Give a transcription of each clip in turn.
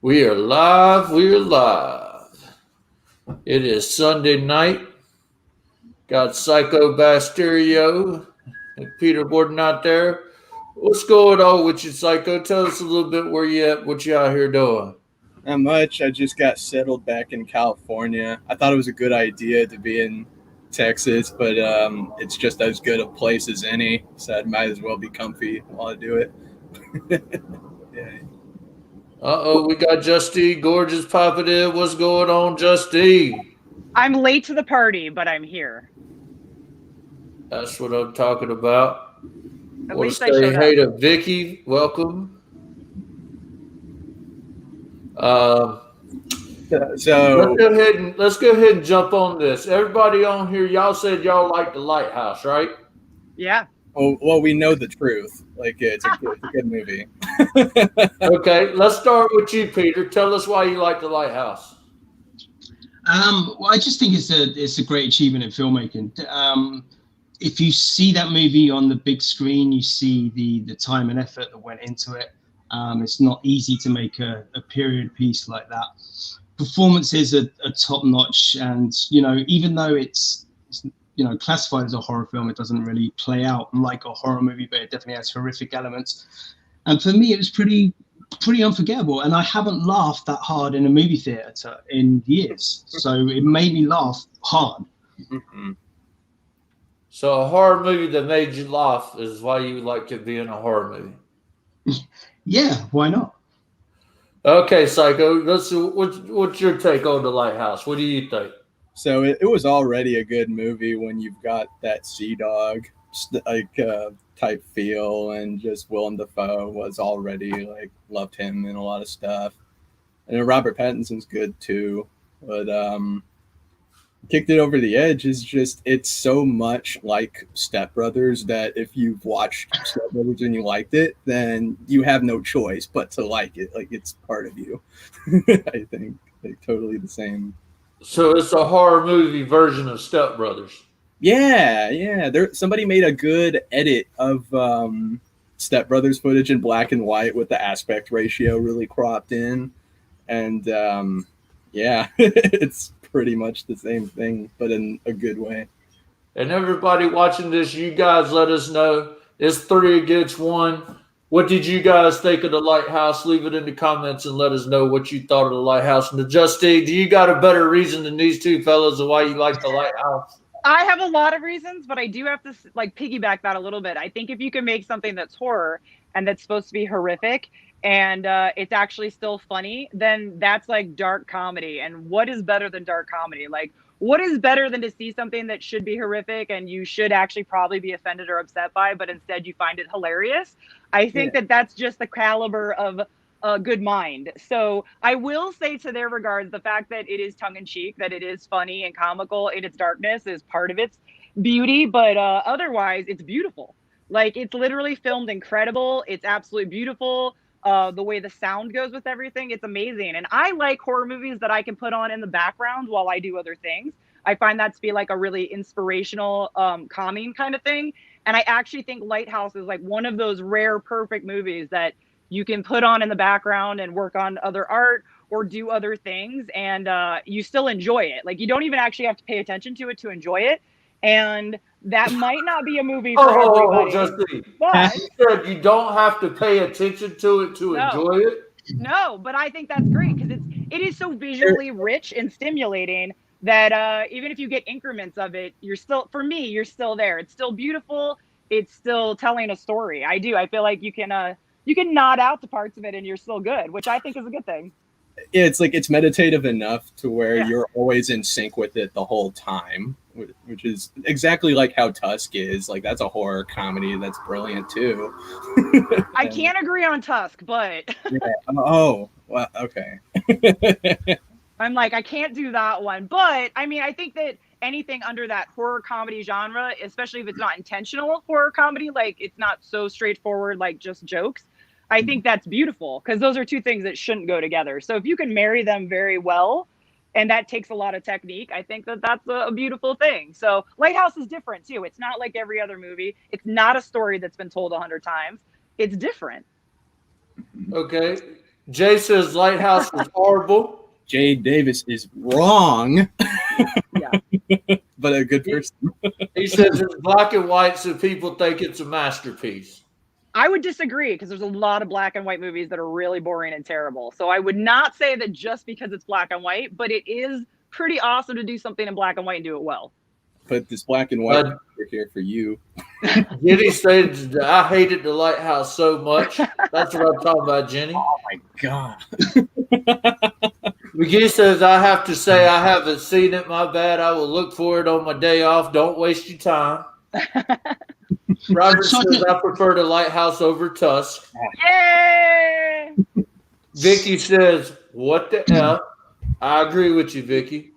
We are live. We are live. It is Sunday night. Got Psycho Bastardo and Peter Gordon out there. What's going on with you, Psycho? Tell us a little bit where you at, what you out here doing. Not much. I just got settled back in California. I thought it was a good idea to be in Texas, but it's just as good a place as any. So I might as well be comfy while I do it. Yeah. We got Justine Goregeous popping in. What's going on, Justine? I'm late to the party, but I'm here. That's what I'm talking about. At Want to least I say showed hey up. to Vicky. Welcome. Um, So let's go ahead and jump on this. Everybody on here, y'all said y'all like the Lighthouse, right? Yeah. well, we know the truth. Like it's a good movie. Okay, let's start with you, Peter. Tell us why you like the Lighthouse. Well, I just think it's a great achievement in filmmaking. If you see that movie on the big screen, you see the time and effort that went into it. It's not easy to make a period piece like that. Performances are top notch, and even though it's classified as a horror film, it doesn't really play out like a horror movie, but it definitely has horrific elements. And for me, it was pretty unforgettable, and I haven't laughed that hard in a movie theater in years, so it made me laugh hard. Mm-hmm. So a horror movie that made you laugh is why you like it being a horror movie. Yeah, why not? Okay, Psycho. What's your take on the Lighthouse? What do you think? So it was already a good movie when you've got that Sea Dog type feel, and just Willem Dafoe was already loved him in a lot of stuff, and then Robert Pattinson's good too. But kicked it over the edge is just it's so much like Step Brothers that if you've watched Step Brothers and you liked it, then you have no choice but to like it. Like it's part of you. I think totally the same. So it's a horror movie version of Step Brothers. Yeah. Somebody made a good edit of Step Brothers footage in black and white with the aspect ratio really cropped in, and it's pretty much the same thing, but in a good way. And everybody watching this, you guys let us know. It's 3 against 1. What did you guys think of the Lighthouse? Leave it in the comments and let us know what you thought of the Lighthouse. And Justine, do you got a better reason than these two fellas of why you like the Lighthouse? I have a lot of reasons, but I do have to piggyback that a little bit. I think if you can make something that's horror and that's supposed to be horrific and it's actually still funny, then that's like dark comedy. And what is better than dark comedy? Like, what is better than to see something that should be horrific and you should actually probably be offended or upset by, but instead you find it hilarious? I think that that's just the caliber of a good mind. So I will say to their regards, the fact that it is tongue in cheek, that it is funny and comical in its darkness is part of its beauty. But otherwise, it's beautiful. Like it's literally filmed incredible. It's absolutely beautiful. The way the sound goes with everything, it's amazing. And I like horror movies that I can put on in the background while I do other things. I find that to be like a really inspirational, calming kind of thing. And I actually think Lighthouse is like one of those rare, perfect movies that you can put on in the background and work on other art or do other things. And you still enjoy it. Like you don't even actually have to pay attention to it to enjoy it. And that might not be a movie for everybody. Justine. But you said you don't have to pay attention to it to enjoy it? No, but I think that's great because it is so visually rich and stimulating that even if you get increments of it, you're still there. It's still beautiful. It's still telling a story. I feel like you can nod out to parts of it and you're still good, which I think is a good thing. It's like it's meditative enough to where you're always in sync with it the whole time, which is exactly like how Tusk is. Like that's a horror comedy that's brilliant too. I can't agree on Tusk, but oh, well, okay. I'm like, I can't do that one. But I mean, I think that anything under that horror comedy genre, especially if it's not intentional horror comedy, like it's not so straightforward, like just jokes, I think that's beautiful because those are two things that shouldn't go together. So if you can marry them very well, and that takes a lot of technique, I think that that's a beautiful thing. So Lighthouse is different too. It's not like every other movie. It's not a story that's been told 100 times. It's different. Okay. Jay says Lighthouse is horrible. Jay Davis is wrong, Yeah. but a good person. He says it's black and white, so people think it's a masterpiece. I would disagree because there's a lot of black and white movies that are really boring and terrible. So I would not say that just because it's black and white, but it is pretty awesome to do something in black and white and do it well. But this black and white are here for you. Jenny says, I hated the Lighthouse so much. That's what I'm talking about, Jenny. Oh my God. McGee says, I have to say I haven't seen it. My bad. I will look for it on my day off. Don't waste your time. Robert says, I prefer the Lighthouse over Tusk. Yay! Vicky says, what the F? I agree with you, Vicky.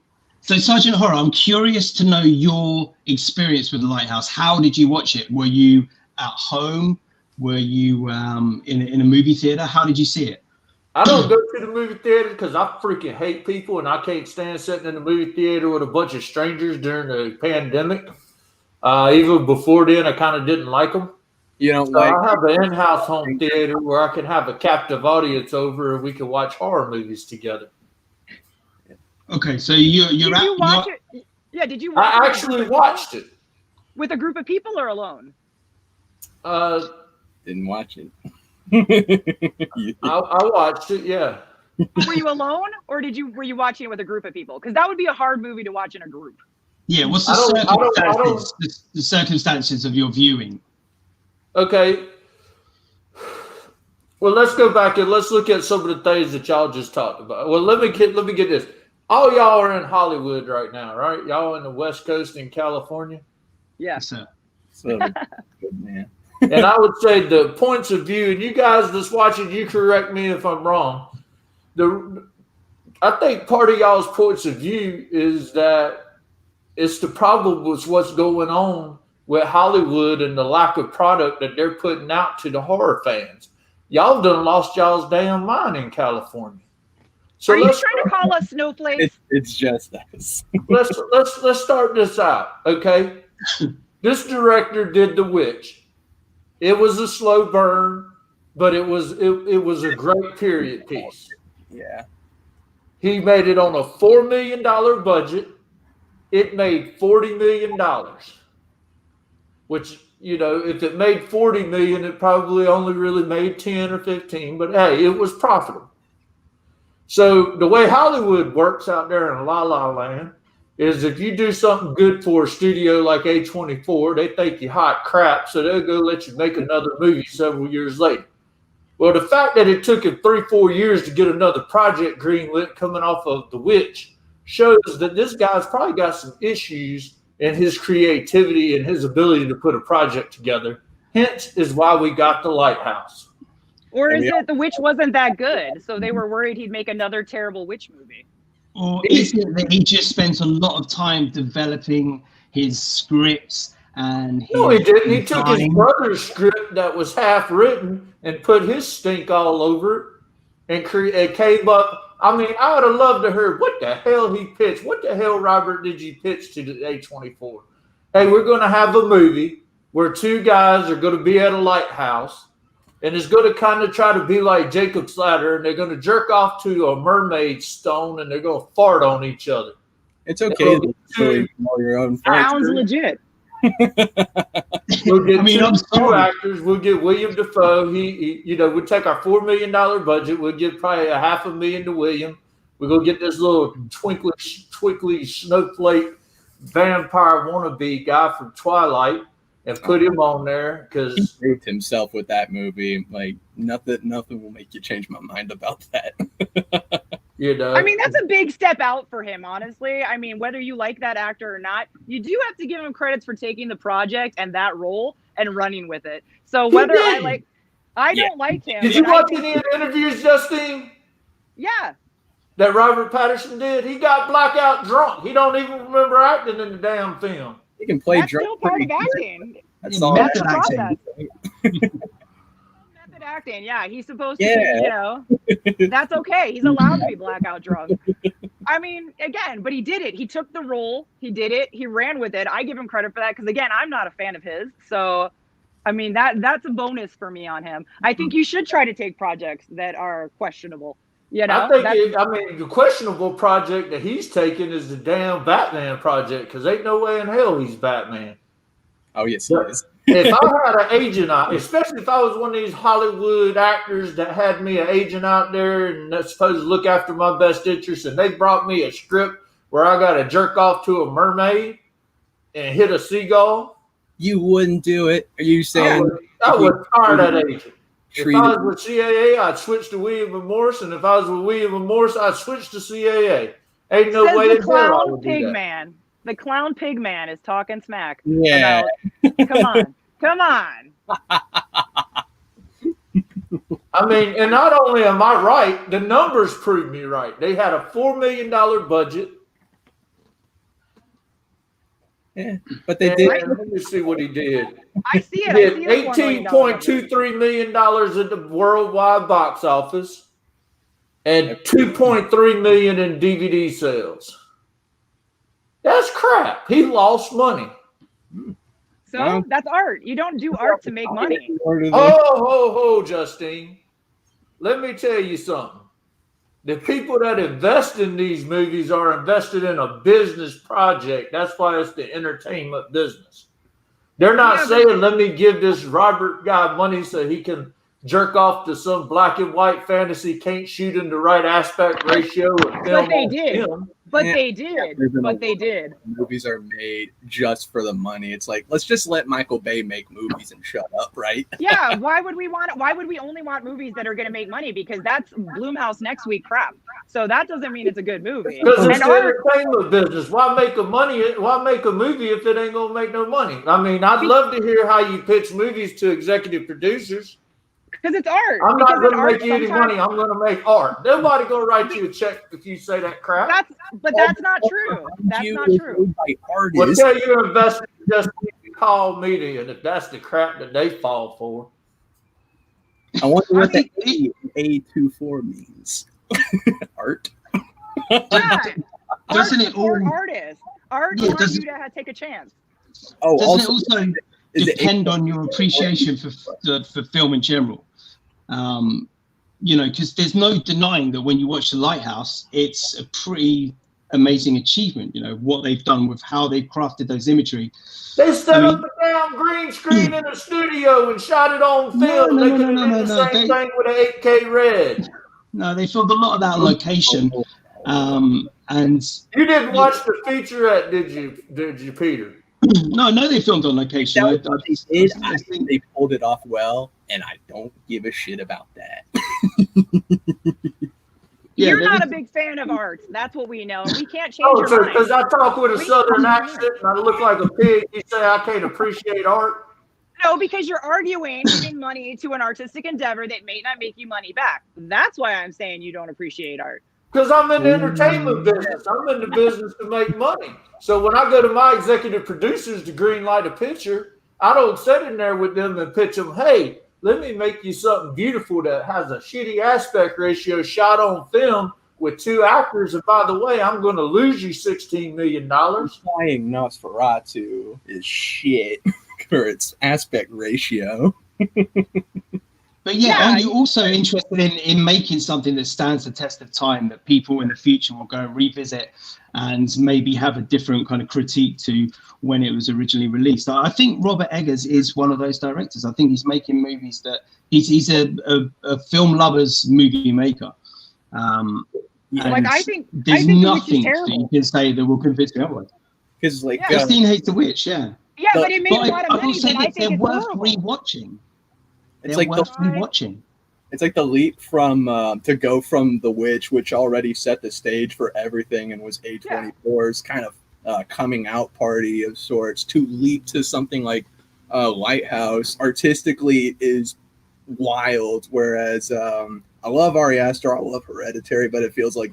So, Sergeant Horror, I'm curious to know your experience with the Lighthouse. How did you watch it? Were you at home? Were you in a movie theater? How did you see it? I don't go to the movie theater because I freaking hate people, and I can't stand sitting in the movie theater with a bunch of strangers during the pandemic. Even before then, I kind of didn't like them. You don't So like? I have an in-house home theater where I can have a captive audience over, and we can watch horror movies together. Okay, so you're Did you watch it? Yeah, did you watch it? I actually watched it. With a group of people or alone? Didn't watch it. I watched it, yeah. Were you alone, or were you watching it with a group of people? Because that would be a hard movie to watch in a group. Yeah, what's the circumstances of your viewing? Okay. Well, let's go back and let's look at some of the things that y'all just talked about. Well, let me get this. All y'all are in Hollywood right now, right? Y'all in the West Coast in California? Yeah. Yes, sir. So, good man. And I would say the points of view, and you guys that's watching, you correct me if I'm wrong. I think part of y'all's points of view is that it's the problem with what's going on with Hollywood and the lack of product that they're putting out to the horror fans. Y'all done lost y'all's damn mind in California. So are you trying to call us snowflakes? It's just us. let's start this out, okay? This director did The Witch. It was a slow burn, but it was a great period piece. Yeah. He made it on a $4 million budget. It made $40 million, which, you know, if it made $40 million, it probably only really made 10 or 15, but hey, it was profitable. So the way Hollywood works out there in La La Land is if you do something good for a studio like A24, they think you hot crap, so they'll go let you make another movie several years later. Well, the fact that it took him 3-4 years to get another project greenlit coming off of The Witch shows that this guy's probably got some issues in his creativity and his ability to put a project together. Hence is why we got The Lighthouse. Or is it The Witch wasn't that good, so they were worried he'd make another terrible witch movie? Or is it that he just spent a lot of time developing his scripts and No, he didn't. He took his brother's script that was half written and put his stink all over it and came up. I mean, I would have loved to hear what the hell he pitched. What the hell, Robert, did you pitch to the A24? Hey, we're going to have a movie where two guys are going to be at a lighthouse, and it's going to kind of try to be like Jacob's Ladder, and they're going to jerk off to a mermaid stone, and they're going to fart on each other. It's okay to know your own. Sounds legit. We'll get two actors. We'll get William Dafoe. We'll take our $4 million budget. We'll give probably $500,000 to William. We're going to get this little twinkly snowflake vampire wannabe guy from Twilight and put him on there because he proved himself with that movie. Like nothing will make you change my mind about that. I mean, that's a big step out for him, honestly. I mean, whether you like that actor or not, you do have to give him credits for taking the project and that role and running with it. So whether I don't like him. Did you watch any of the interviews, Justine? Yeah. That Robert Pattinson did? He got blackout drunk. He don't even remember acting in the damn film. He can play That's drunk. still part of acting. That's all. That's the process. Method acting, yeah. He's supposed to be, that's okay. He's allowed to be blackout drunk. I mean, again, but he did it. He took the role. He did it. He ran with it. I give him credit for that because, again, I'm not a fan of his. So I mean, that's a bonus for me on him. I think you should try to take projects that are questionable. You know, The questionable project that he's taking is the damn Batman project, because ain't no way in hell he's Batman. Oh, yes, he is. If I had an agent out, especially if I was one of these Hollywood actors that had me an agent out there and that's supposed to look after my best interests, and they brought me a script where I got to jerk off to a mermaid and hit a seagull, you wouldn't do it. Are you saying I would fire that agent? If I was with CAA, I'd switch to William and Morris, and if I was with William and Morris, I'd switch to CAA. Ain't no way in hell I would do that. The clown pig man is talking smack. Yeah. About, come on. I mean, and not only am I right, the numbers prove me right. They had a $4 million budget. Yeah, but they did. Let me see what he did. I see it. He did $18.23 million at the worldwide box office and $2.3 million in DVD sales. That's crap. He lost money. So that's art. You don't do art to make money. Oh, Justine. Let me tell you something. The people that invest in these movies are invested in a business project. That's why it's the entertainment business. They're not saying, let me give this Robert guy money so he can jerk off to some black and white fantasy, can't shoot in the right aspect ratio. But they did. But they did. Movies are made just for the money. It's like, let's just let Michael Bay make movies and shut up, right? Yeah. Why would we only want movies that are going to make money? Because that's Blumhouse next week crap. So that doesn't mean it's a good movie. Because it's the entertainment business. Why make a movie if it ain't gonna make no money? I mean, I'd love to hear how you pitch movies to executive producers. Because it's art. I'm not going to make you any money. I'm going to make art. Nobody going to write you a check if you say that crap. That's not true. That's not true. Well, tell your investors just call me and if that's the crap that they fall for. I wonder what the A24 means. Art. Doesn't it all artists? Art wants you to take a chance. Oh, doesn't it also depend on your appreciation for film in general? Because there's no denying that when you watch The Lighthouse, it's a pretty amazing achievement. What they've done with how they've crafted those imagery. They set up a damn green screen in a studio and shot it on film. They could have done the same thing with an 8K red. No, they filmed a lot of that on location. And you didn't watch the featurette, did you, Peter? No, they filmed on location. I think they pulled it off well, and I don't give a shit about that. You're not a big fan of art. That's what we know. We can't change your mind. Because I talk with a southern accent and I look like a pig, you say I can't appreciate art? No, because you're arguing giving money to an artistic endeavor that may not make you money back. That's why I'm saying you don't appreciate art. Because I'm in the entertainment business. I'm in the business to make money. So when I go to my executive producers to green light a picture, I don't sit in there with them and pitch them, hey, let me make you something beautiful that has a shitty aspect ratio shot on film with 2 actors. And by the way, I'm going to lose you $16 million. Flying Nosferatu is shit for its aspect ratio. But are you also interested in making something that stands the test of time, that people in the future will go and revisit and maybe have a different kind of critique to when it was originally released? I think Robert Eggers is one of those directors. I think he's making movies that he's a film lover's movie maker. I think there's nothing that you can say that will convince me otherwise. Because Justine Hates the Witch, yeah, but it made a lot of money. I think they're worth rewatching. It's like rewatching. It's like the leap from to go from The Witch, which already set the stage for everything and was A24's kind of coming out party of sorts, to leap to something like Lighthouse artistically is wild. Whereas I love Ari Aster, I love Hereditary, but it feels like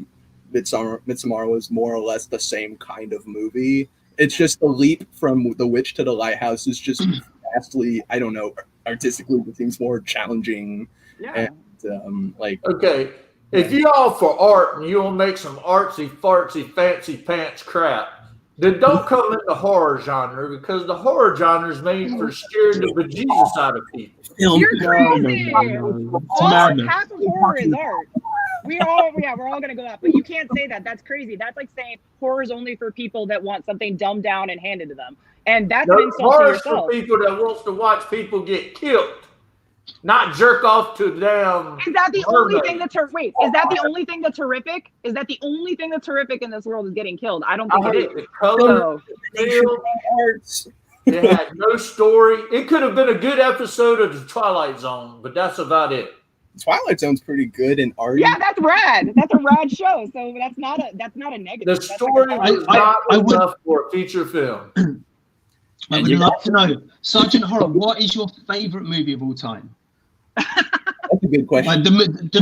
Midsommar was more or less the same kind of movie. It's just the leap from The Witch to The Lighthouse is just vastly, I don't know, artistically it seems more challenging. And okay, if you all for art and you will make some artsy fartsy fancy pants crap, Then don't come in the horror genre, because the horror genre is made for scaring the bejesus out of people. You're crazy. It's madness. Half of horror is art. We're all gonna go out, but you can't say that. That's crazy. That's like saying horror is only for people that want something dumbed down and handed to them, and that's an insult to Horror is for yourself. people that wants to watch people get killed, not jerk off to damn. Is that the only mermaid. thing that's wait? Is that the only thing that's horrific? Is that the only thing that's horrific in this world is getting killed? I don't think it is. The color, So, the feel, it had no story. It could have been a good episode of The Twilight Zone, but that's about it. Twilight Zone's pretty good and arty. yeah, that's rad. That's a rad show. So that's not a negative. The That's like story a was not enough for a feature film. I would love to know, Sergeant Horror, what is your favorite movie of all time? That's a good question. Like the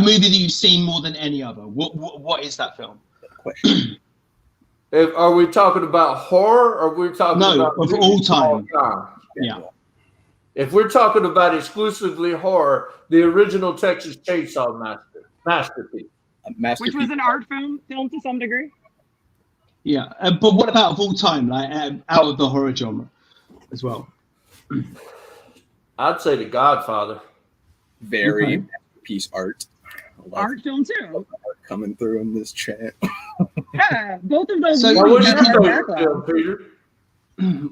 movie that you've seen more than any other. What is that film? Question. Are we talking about horror, or are we talking about of all movies time? Yeah. If we're talking about exclusively horror, the original Texas Chainsaw Masterpiece. which was an art film to some degree. Yeah, but what about of all time, like out of the horror genre as well? I'd say The Godfather. Very Okay. masterpiece art. I love Art film too. art coming through in this chat. Yeah, both of those. So Now, what's movies your have favorite background. film, Peter?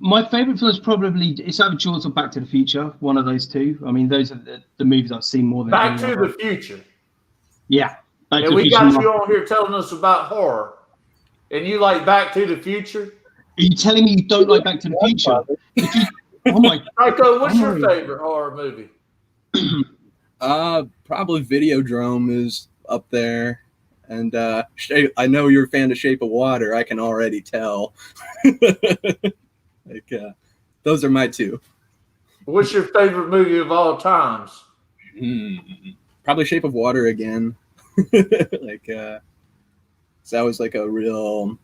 My favorite film is probably it's either Jaws or Back to the Future. One of those two. I mean, those are the movies I've seen more than Back any to other. the Future. Yeah, Back to And the we Future. got you on here telling us about horror. And you like Back to the Future? Are you telling me you don't like Back to the Future? If you, oh my! Psycho, what's your Oh. favorite horror movie? Probably Videodrome is up there. And I know you're a fan of Shape of Water. I can already tell. Those are my two. What's your favorite movie of all times? Probably Shape of Water again. So that was like a real,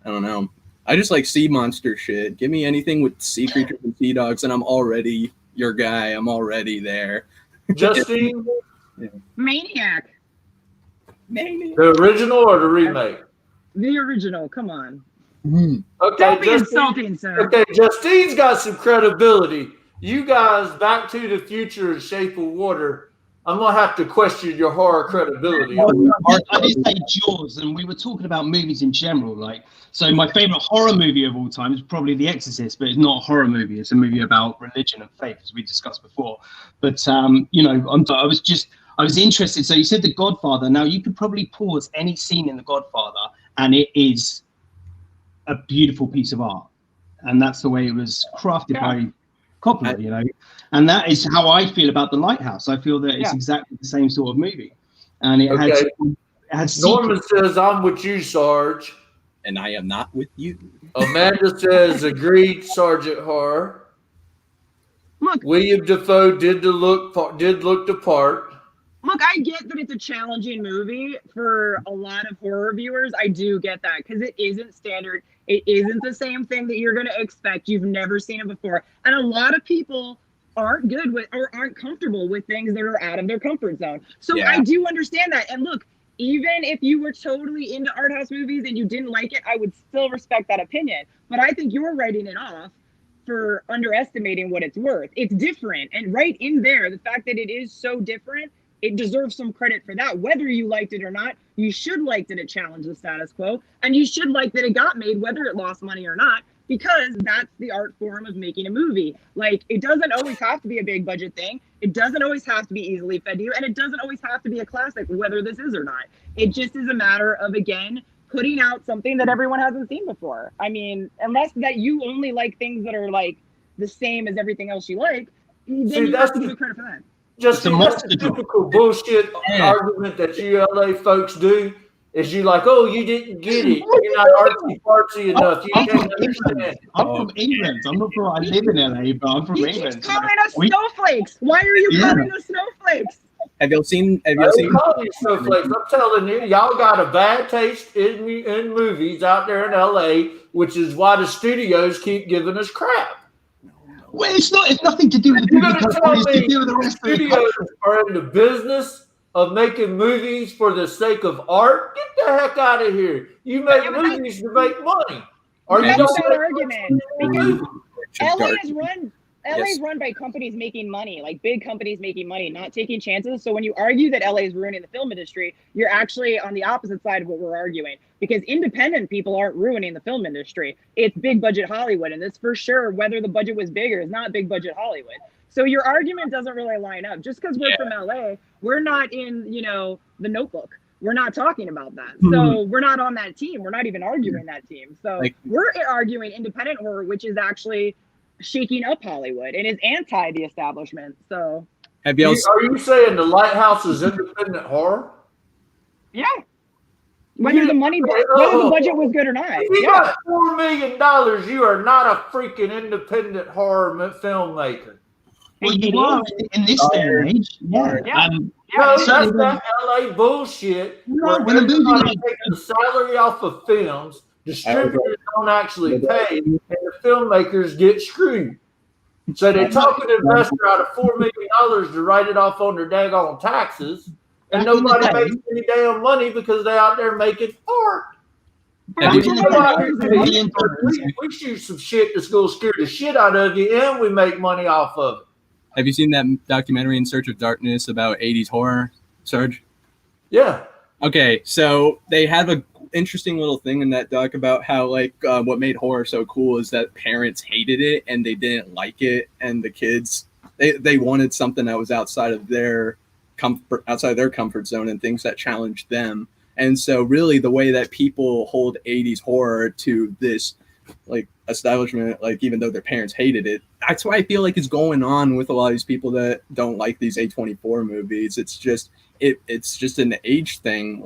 I don't know. I just like sea monster shit. Give me anything with sea creatures and sea dogs, and I'm already your guy. I'm already there. Justine? Maniac, The original or the remake? the original. Come on. Okay, Don't be Justine, insulting, sir. okay, Justine's got some credibility. You guys, Back to the Future and Shape of Water, I'm going to have to question your horror credibility. I did say Jaws, and we were talking about movies in general. Like, so my favorite horror movie of all time is probably The Exorcist, but it's not a horror movie. It's a movie about religion and faith, as we discussed before. But you know, I was interested. So you said The Godfather. Now you could probably pause any scene in The Godfather, and it is a beautiful piece of art, and that's the way it was crafted by Coppola, you know. And that is how I feel about The Lighthouse. I feel that it's exactly the same sort of movie, and it had Norman says, I'm with you, Sarge. And I am not with you. Amanda says, agreed, Sergeant Horror. Look, William Dafoe did look the part. Look, I get that it's a challenging movie for a lot of horror viewers. I do get that because it isn't standard. It isn't the same thing that you're going to expect. You've never seen it before. And a lot of people aren't good with or aren't comfortable with things that are out of their comfort zone. So I do understand that. And look, even if you were totally into art house movies and you didn't like it, I would still respect that opinion. But I think you're writing it off for underestimating what it's worth. It's different. And right in there, the fact that it is so different, it deserves some credit for that. Whether you liked it or not, you should like that it challenged the status quo, and you should like that it got made, whether it lost money or not, because that's the art form of making a movie. Like, it doesn't always have to be a big budget thing. It doesn't always have to be easily fed to you, and it doesn't always have to be a classic, whether this is or not. It just is a matter of, again, putting out something that everyone hasn't seen before. I mean, unless that you only like things that are like the same as everything else you like, then you have to give credit for that. Just that's the typical bullshit argument that you LA folks do. Is you like, oh, you didn't get it. You're not artsy enough. You can't understand. I'm from England. I'm not from. I live in LA, but I'm from England. He's calling us snowflakes. Why are you calling us snowflakes? Have y'all seen? I don't call you snowflakes. I'm telling you, y'all got a bad taste in movies out there in LA, which is why the studios keep giving us crap. Well, it's not. It's nothing to do with the You're going to tell me to do with the rest of the studios are in the business of making movies for the sake of art? Get the heck out of here. You make movies to make money. Are you That's not that argument because LA Dark. is run. LA is run by companies making money, like big companies making money, not taking chances. So when you argue that LA is ruining the film industry, you're actually on the opposite side of what we're arguing. Because independent people aren't ruining the film industry. It's big budget Hollywood, and it's for sure whether the budget was big or is not big budget Hollywood. So your argument doesn't really line up. Just because we're from LA, we're not in, The Notebook. We're not talking about that. So we're not on that team. We're not even arguing that team. So we're arguing independent horror, which is actually shaking up Hollywood and is anti the establishment. So Have y'all are you saying the Lighthouse is independent horror? yeah. Whether the budget was good or not. If you got $4 million, you are not a freaking independent horror filmmaker. Well, you are in this day and age. Yeah. No, that's that LA bullshit. No, where when a movie everybody takes the salary off of films, distributors don't actually pay, and the filmmakers get screwed. So they talk an investor out of $4 million to write it off on their daggone taxes, and nobody makes any damn money because they're out there making art. We shoot some shit that's going to scare the shit out of you, and we make money off of it. Have you seen that documentary In Search of Darkness about 80s horror, Serge? Yeah. Okay, so they have an interesting little thing in that doc about how, what made horror so cool is that parents hated it and they didn't like it, and the kids, they wanted something that was outside of their comfort zone and things that challenged them. And so really the way that people hold 80s horror to this establishment, even though their parents hated it, that's why I feel like it's going on with a lot of these people that don't like these A24 movies. It's just an age thing.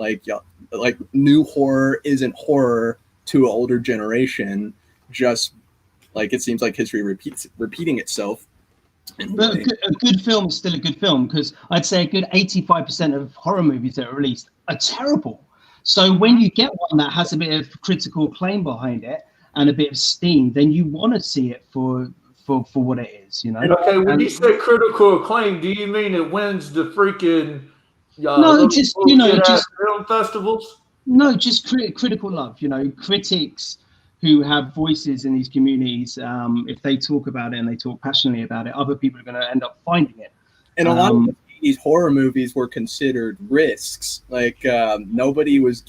New horror isn't horror to an older generation. Just it seems like history repeating itself. But a good film is still a good film, because I'd say a good 85% of horror movies that are released are terrible. So when you get one that has a bit of critical acclaim behind it and a bit of steam, then you want to see it for what it is, Okay, when you say critical acclaim, do you mean it wins the freaking just film festivals? No, just critical love. Critics who have voices in these communities, if they talk about it and they talk passionately about it, other people are going to end up finding it. And a lot of these horror movies were considered risks. Nobody was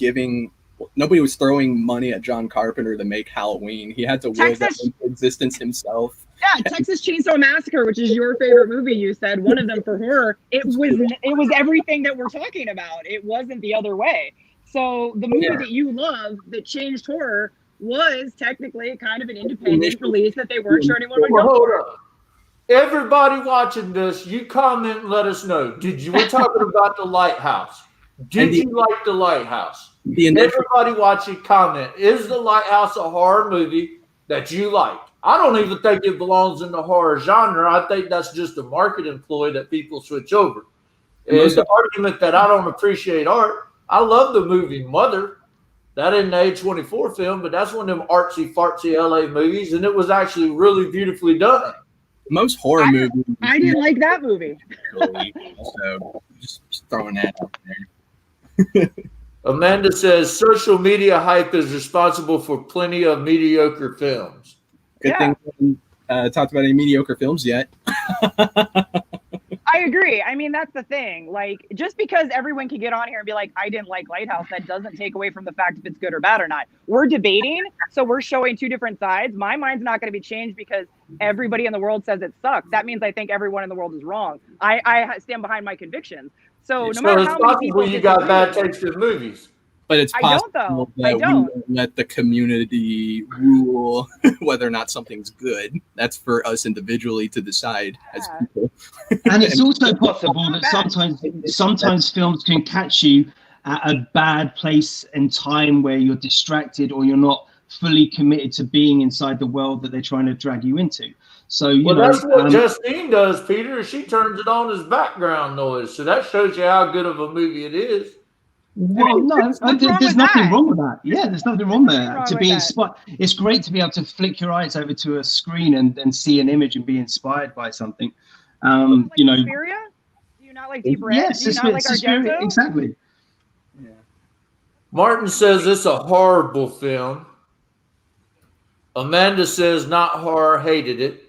throwing money at John Carpenter to make Halloween. He had to will that into existence himself. Yeah, Texas Chainsaw Massacre, which is your favorite movie, you said, one of them for horror. It was everything that we're talking about. It wasn't the other way. So the movie that you love that changed horror was technically kind of an independent release that they weren't sure anyone would go for. Everybody watching this, you comment and let us know. We're talking about The Lighthouse. Did you like The Lighthouse? Everybody watching, comment. Is The Lighthouse a horror movie that you like? I don't even think it belongs in the horror genre. I think that's just a marketing ploy that people switch over. And the argument that I don't appreciate art, I love the movie Mother. That isn't an A24 film, but that's one of them artsy-fartsy LA movies, and it was actually really beautifully done. Most horror movies. I didn't like that movie. So just throwing that out there. Amanda says social media hype is responsible for plenty of mediocre films. Good thing we haven't talked about any mediocre films yet. I agree. I mean, that's the thing. Just because everyone can get on here and be like, I didn't like Lighthouse, that doesn't take away from the fact if it's good or bad or not. We're debating, so we're showing two different sides. My mind's not going to be changed because everybody in the world says it sucks. That means I think everyone in the world is wrong. I stand behind my convictions. So no matter how many people you got bad taste in movies. But it's possible that we don't let the community rule whether or not something's good. That's for us individually to decide as people. And it's also possible that sometimes films can catch you at a bad place and time where you're distracted or you're not fully committed to being inside the world that they're trying to drag you into. So that's what Justine does, Peter. She turns it on as background noise. So that shows you how good of a movie it is. Well, no, there's nothing wrong with that. Yeah, there's nothing wrong there. To be inspired, it's great to be able to flick your eyes over to a screen and see an image and be inspired by something. Suspiria? Do you not like Deep Red? Yes, do you not like Suspiria, exactly. Yeah. Martin says it's a horrible film. Amanda says not horror, hated it.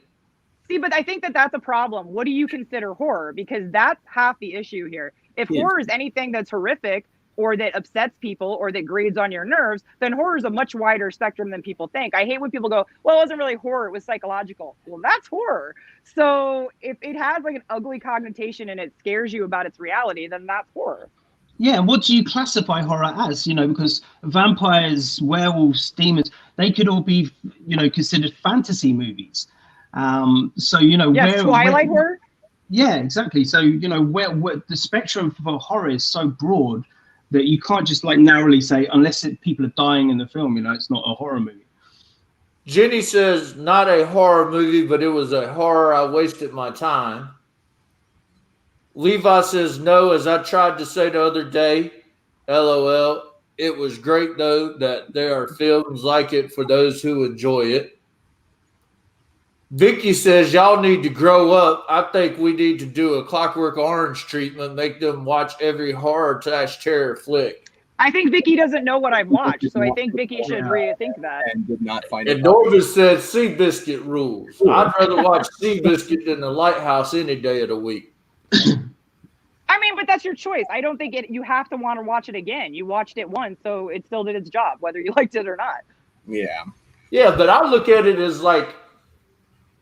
See, but I think that that's a problem. What do you consider horror? Because that's half the issue here. If horror is anything that's horrific or that upsets people or that grades on your nerves, then horror is a much wider spectrum than people think. I hate when people go, well, it wasn't really horror, it was psychological. Well, that's horror. So if it has like an ugly connotation and it scares you about its reality, then that's horror. Yeah, what do you classify horror as? You know, because vampires, werewolves, demons, they could all be, you know, considered fantasy movies. So, you know, yes, Twilight horror. Yeah, exactly. So, you know, where the spectrum for horror is so broad that you can't just like narrowly say, unless people are dying in the film, you know, it's not a horror movie. Jenny says not a horror movie, but it was a horror. I wasted my time. Levi says no, as I tried to say the other day, LOL. It was great, though, that there are films like it for those who enjoy it. Vicky says, y'all need to grow up. I think we need to do a Clockwork Orange treatment, make them watch every horror/terror flick. I think Vicky doesn't know what I've watched, so I think Vicky should rethink that. And did not find it. And Norvis said Seabiscuit rules. I'd rather watch Seabiscuit than the Lighthouse any day of the week. I mean, but that's your choice. I don't think you have to want to watch it again. You watched it once, so it still did its job, whether you liked it or not. Yeah. Yeah, but I look at it as like,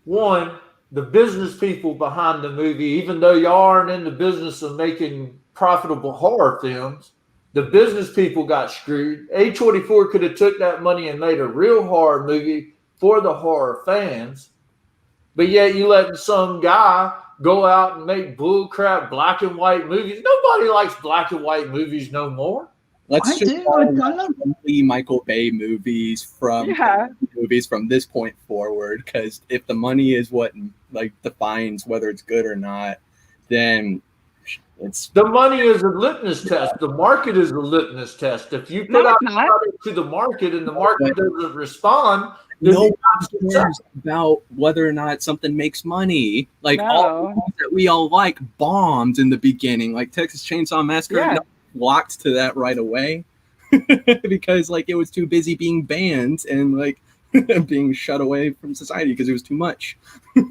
one, the business people behind the movie, even though y'all aren't in the business of making profitable horror films, the business people got screwed. A24 could have took that money and made a real horror movie for the horror fans, but yet you letting some guy go out and make bullcrap black and white movies. Nobody likes black and white movies no more. Let's just love Michael Bay movies from this point forward, because if the money is what like defines whether it's good or not, then it's the money is a litmus test. The market is a litmus test. If you put out to the market and the market doesn't respond, no one cares about whether or not something makes money. Like all the movies that we all like bombed in the beginning, like Texas Chainsaw Massacre. Yeah. Locked to that right away because like it was too busy being banned and like being shut away from society because it was too much.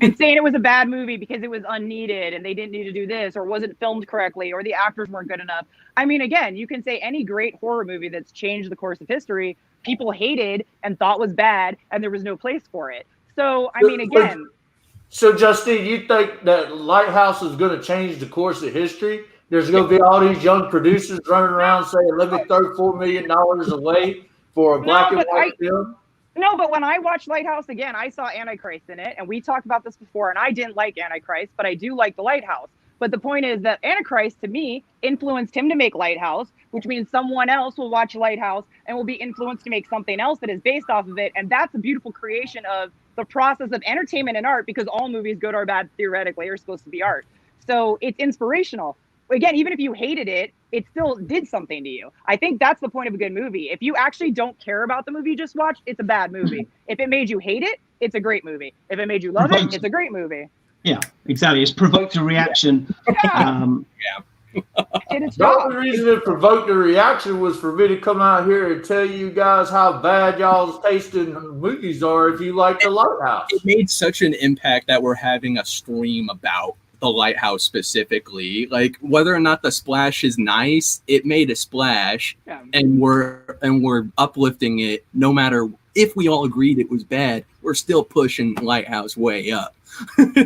And saying it was a bad movie because it was unneeded and they didn't need to do this or wasn't filmed correctly or the actors weren't good enough. I mean, again, you can say any great horror movie that's changed the course of history, people hated and thought was bad and there was no place for it. So, I mean, again. So, Justine, you think that Lighthouse is going to change the course of history? There's going to be all these young producers running around saying, let me throw $4 million away for a black and white film. No, but when I watched Lighthouse again, I saw Antichrist in it. And we talked about this before. And I didn't like Antichrist, but I do like The Lighthouse. But the point is that Antichrist, to me, influenced him to make Lighthouse, which means someone else will watch Lighthouse and will be influenced to make something else that is based off of it. And that's a beautiful creation of the process of entertainment and art, because all movies, good or bad, theoretically, are supposed to be art. So it's inspirational. Again, even if you hated it, it still did something to you. I think that's the point of a good movie. If you actually don't care about the movie you just watched, it's a bad movie. If it made you hate it, it's a great movie. If it made you love it, it's a great movie. Yeah, exactly. It's provoked a reaction. The only reason it provoked a reaction was for me to come out here and tell you guys how bad y'all's taste in movies are if you like The Lighthouse. It made such an impact that we're having a stream about The Lighthouse specifically. Like whether or not the splash is nice, it made a splash, and we're uplifting it. No matter if we all agreed it was bad, we're still pushing Lighthouse way up,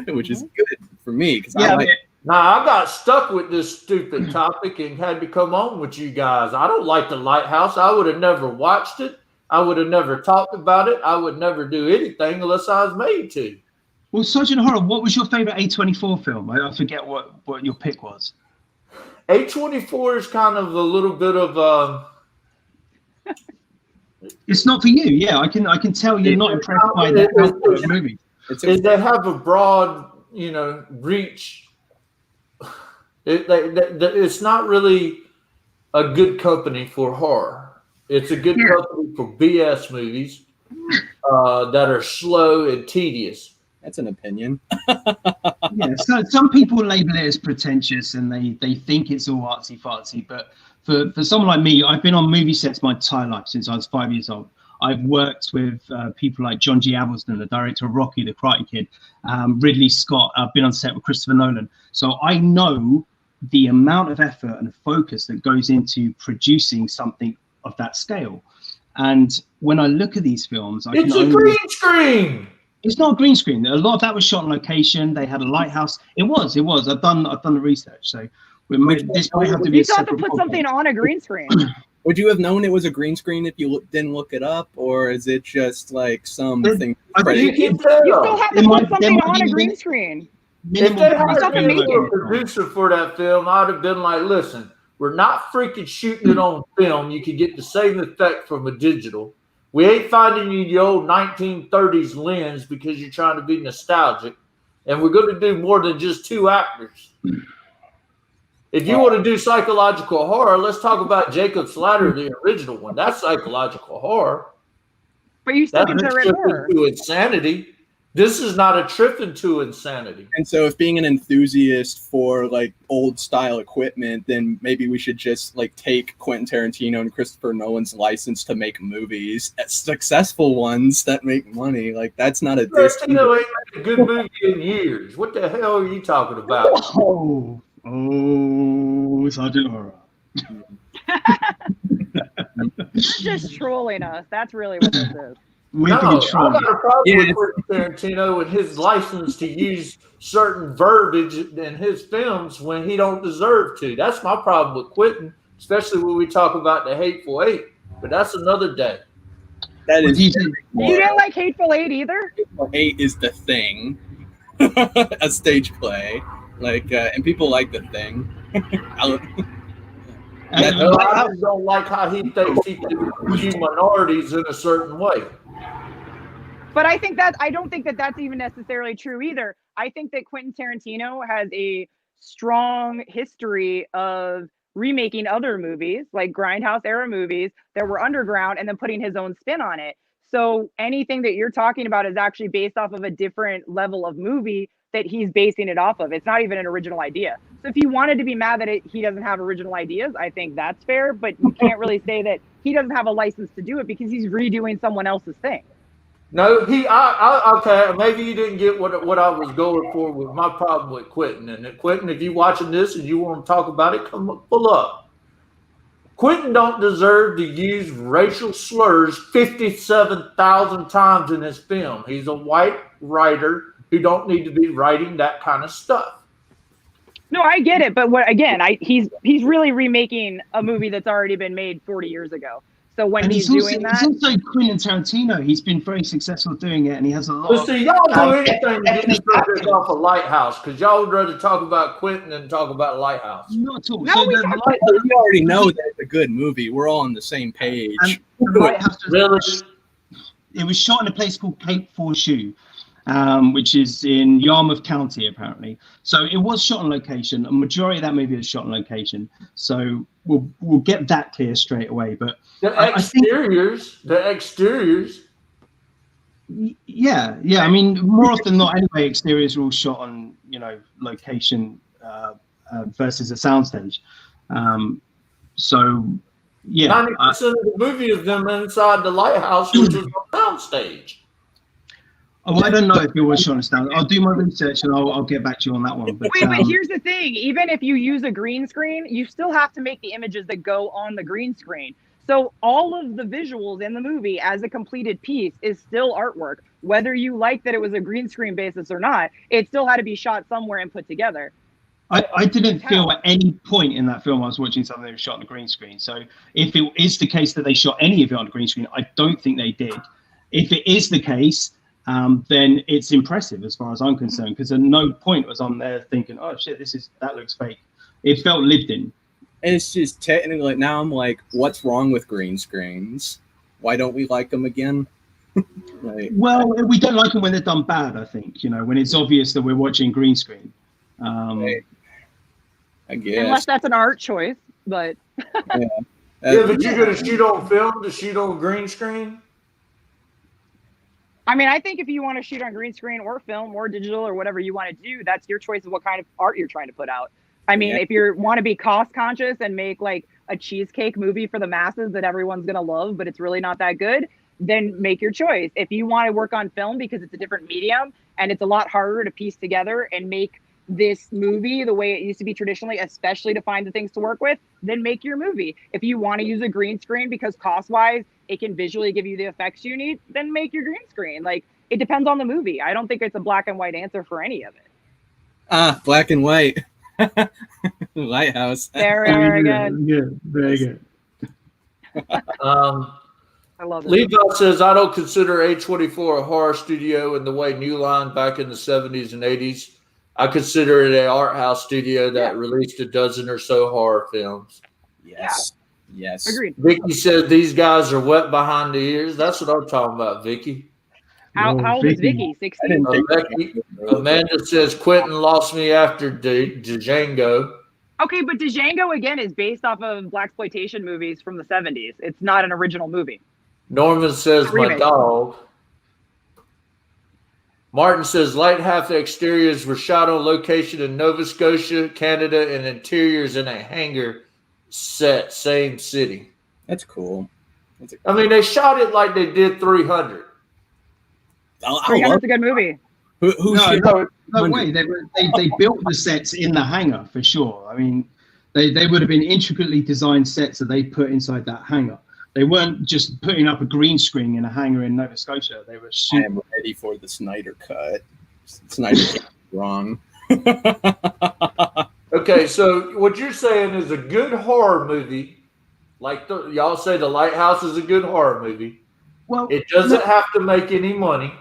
which is good for me because I like it. Now, I got stuck with this stupid topic and had to come on with you guys. I don't like The Lighthouse. I would have never watched it. I would have never talked about it. I would never do anything unless I was made to. Well, Sergeant Horror, what was your favorite A24 film? I forget what your pick was. A24 is kind of a little bit of It's not for you. Yeah, I can tell you're not impressed by that movie. They have a broad, reach. It's not really a good company for horror. It's a good company for BS movies that are slow and tedious. That's an opinion. Yeah, so some people label it as pretentious and they think it's all artsy fartsy. But for someone like me, I've been on movie sets my entire life since I was 5 years old. I've worked with people like John G. Avildsen, the director of Rocky, The Karate Kid, Ridley Scott. I've been on set with Christopher Nolan. So I know the amount of effort and focus that goes into producing something of that scale. And when I look at these films, it's a green screen. It's not a green screen. A lot of that was shot on location. They had a lighthouse. It was. I've done the research. So this might have to be. You still have to put something on a green screen. Would you have known it was a green screen if you didn't look it up, or is it just like something? You still have to put something on a green screen. If they had a producer for that film, I'd have been like, listen, we're not freaking shooting it on film. You can get the same effect from a digital. We ain't finding you the old 1930s lens because you're trying to be nostalgic. And we're going to do more than just 2 actors. If you want to do psychological horror, let's talk about Jacob's Ladder, the original one. That's psychological horror. But you still consider it horror. To insanity. This is not a trip into insanity. And so if being an enthusiast for like old style equipment, then maybe we should just like take Quentin Tarantino and Christopher Nolan's license to make movies, successful ones that make money. Like that's not a Tarantino ain't made a good movie in years. What the hell are you talking about? Sergeant Horror. Just trolling us. That's really what this is. I got a problem with Quentin Tarantino and his license to use certain verbiage in his films when he don't deserve to. That's my problem with Quentin, especially when we talk about the Hateful Eight. But that's another day. That is. You didn't like Hateful Eight either? Hateful Eight is The Thing, a stage play. Like, and people like The Thing. I don't like how he thinks he can view minorities in a certain way. But I don't think that that's even necessarily true either. I think that Quentin Tarantino has a strong history of remaking other movies, like Grindhouse era movies that were underground and then putting his own spin on it. So anything that you're talking about is actually based off of a different level of movie that he's basing it off of. It's not even an original idea. So if you wanted to be mad that he doesn't have original ideas, I think that's fair, but you can't really say that he doesn't have a license to do it because he's redoing someone else's thing. No, okay, maybe you didn't get what I was going for with my problem with Quentin. And Quentin, if you're watching this and you want to talk about it, pull up. Quentin don't deserve to use racial slurs 57,000 times in his film. He's a white writer who don't need to be writing that kind of stuff. No, I get it, but he's really remaking a movie that's already been made 40 years ago. So when he's doing that, he's also Quentin Tarantino. He's been very successful doing it, and he has a lot. Well, see, y'all do anything to get this off of Lighthouse because y'all would rather talk about Quentin than talk about Lighthouse. Not at all. No, so we already know that it's a good movie. We're all on the same page. Lighthouse Really? It was shot in a place called Cape Forshue, which is in Yarmouth County, apparently. So it was shot on location. A majority of that movie was shot on location. So we'll get that clear straight away. But the exteriors. Yeah. I mean, more often than not, anyway, exteriors are all shot on location versus a soundstage. So yeah, 90% of the movie is them inside the lighthouse, which is a soundstage. Oh, I don't know if it was shot on stand. I'll do my research and I'll get back to you on that one. But, but here's the thing. Even if you use a green screen, you still have to make the images that go on the green screen. So all of the visuals in the movie as a completed piece is still artwork. Whether you like that it was a green screen basis or not, it still had to be shot somewhere and put together. I didn't feel at any point in that film I was watching something that was shot on the green screen. So if it is the case that they shot any of it on the green screen, I don't think they did. If it is the case, then it's impressive as far as I'm concerned, because at no point was on there thinking, oh shit, that looks fake. It felt lived in. And it's just technically, now I'm like, what's wrong with green screens? Why don't we like them again? Well, we don't like them when they're done bad, I think, when it's obvious that we're watching green screen. I guess. Unless that's an art choice, but. Yeah, but you're going to shoot on film to shoot on green screen? I mean, I think if you want to shoot on green screen or film or digital or whatever you want to do, that's your choice of what kind of art you're trying to put out. I mean, if you want to be cost conscious and make like a cheesecake movie for the masses that everyone's going to love, but it's really not that good, then make your choice. If you want to work on film because it's a different medium and it's a lot harder to piece together and make this movie the way it used to be traditionally, especially to find the things to work with, then make your movie. If you want to use a green screen because cost-wise it can visually give you the effects you need, then make your green screen. Like, it depends on the movie. I don't think it's a black and white answer for any of it. Black and white. Lighthouse. Very good. Good, very good. I love it. Levi says, I don't consider A24 a horror studio in the way New Line back in the 70s and 80s. I consider it an art house studio that released a dozen or so horror films. Yes. Yes. Agreed. Vicky said these guys are wet behind the ears. That's what I'm talking about, Vicky. How old is Vicky? 16? Amanda says Quentin lost me after Django. Okay, but Django, again, is based off of blaxploitation movies from the 70s. It's not an original movie. Norman says my Remake. dog. Martin says Lighthouse exteriors were shot on location in Nova Scotia, Canada, and interiors in a hangar set, same city. That's cool. I mean, they shot it like they did 300. 300's a good movie. No way. They built the sets in the hangar for sure. I mean, they would have been intricately designed sets that they put inside that hangar. They weren't just putting up a green screen in a hangar in Nova Scotia. They were I am ready for the Snyder cut. Snyder cut wrong. Okay, so what you're saying is a good horror movie, like y'all say The Lighthouse is a good horror movie. Well, It doesn't have to make any money.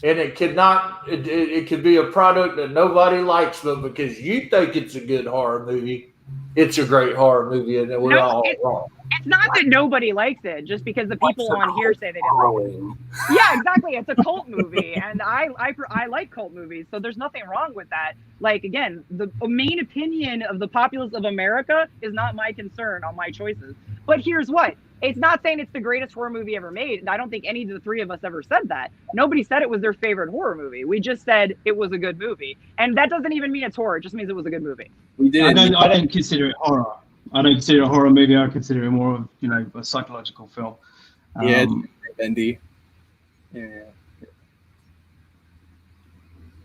And it could be a product that nobody likes, but because you think it's a good horror movie, it's a great horror movie, and we're all wrong. It's not that nobody likes it, just because the people on here say they don't like it. Yeah, exactly. It's a cult movie, and I like cult movies, so there's nothing wrong with that. Like, again, the main opinion of the populace of America is not my concern on my choices. But here's what. It's not saying it's the greatest horror movie ever made. And I don't think any of the three of us ever said that. Nobody said it was their favorite horror movie. We just said it was a good movie. And that doesn't even mean it's horror. It just means it was a good movie. We did. I don't consider it horror. I don't consider it a horror movie. I consider it more of, a psychological film. Bendy. Yeah.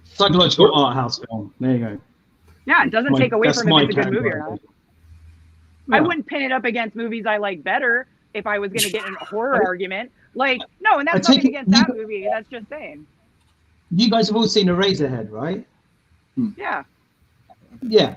Psychological art house film. There you go. Yeah, it doesn't take away from if it's a good movie or not. Yeah. I wouldn't pin it up against movies I like better if I was going to get in a horror argument. Like, no, and that's nothing against that movie. That's just saying. You guys have all seen Eraserhead, right? Yeah. Yeah.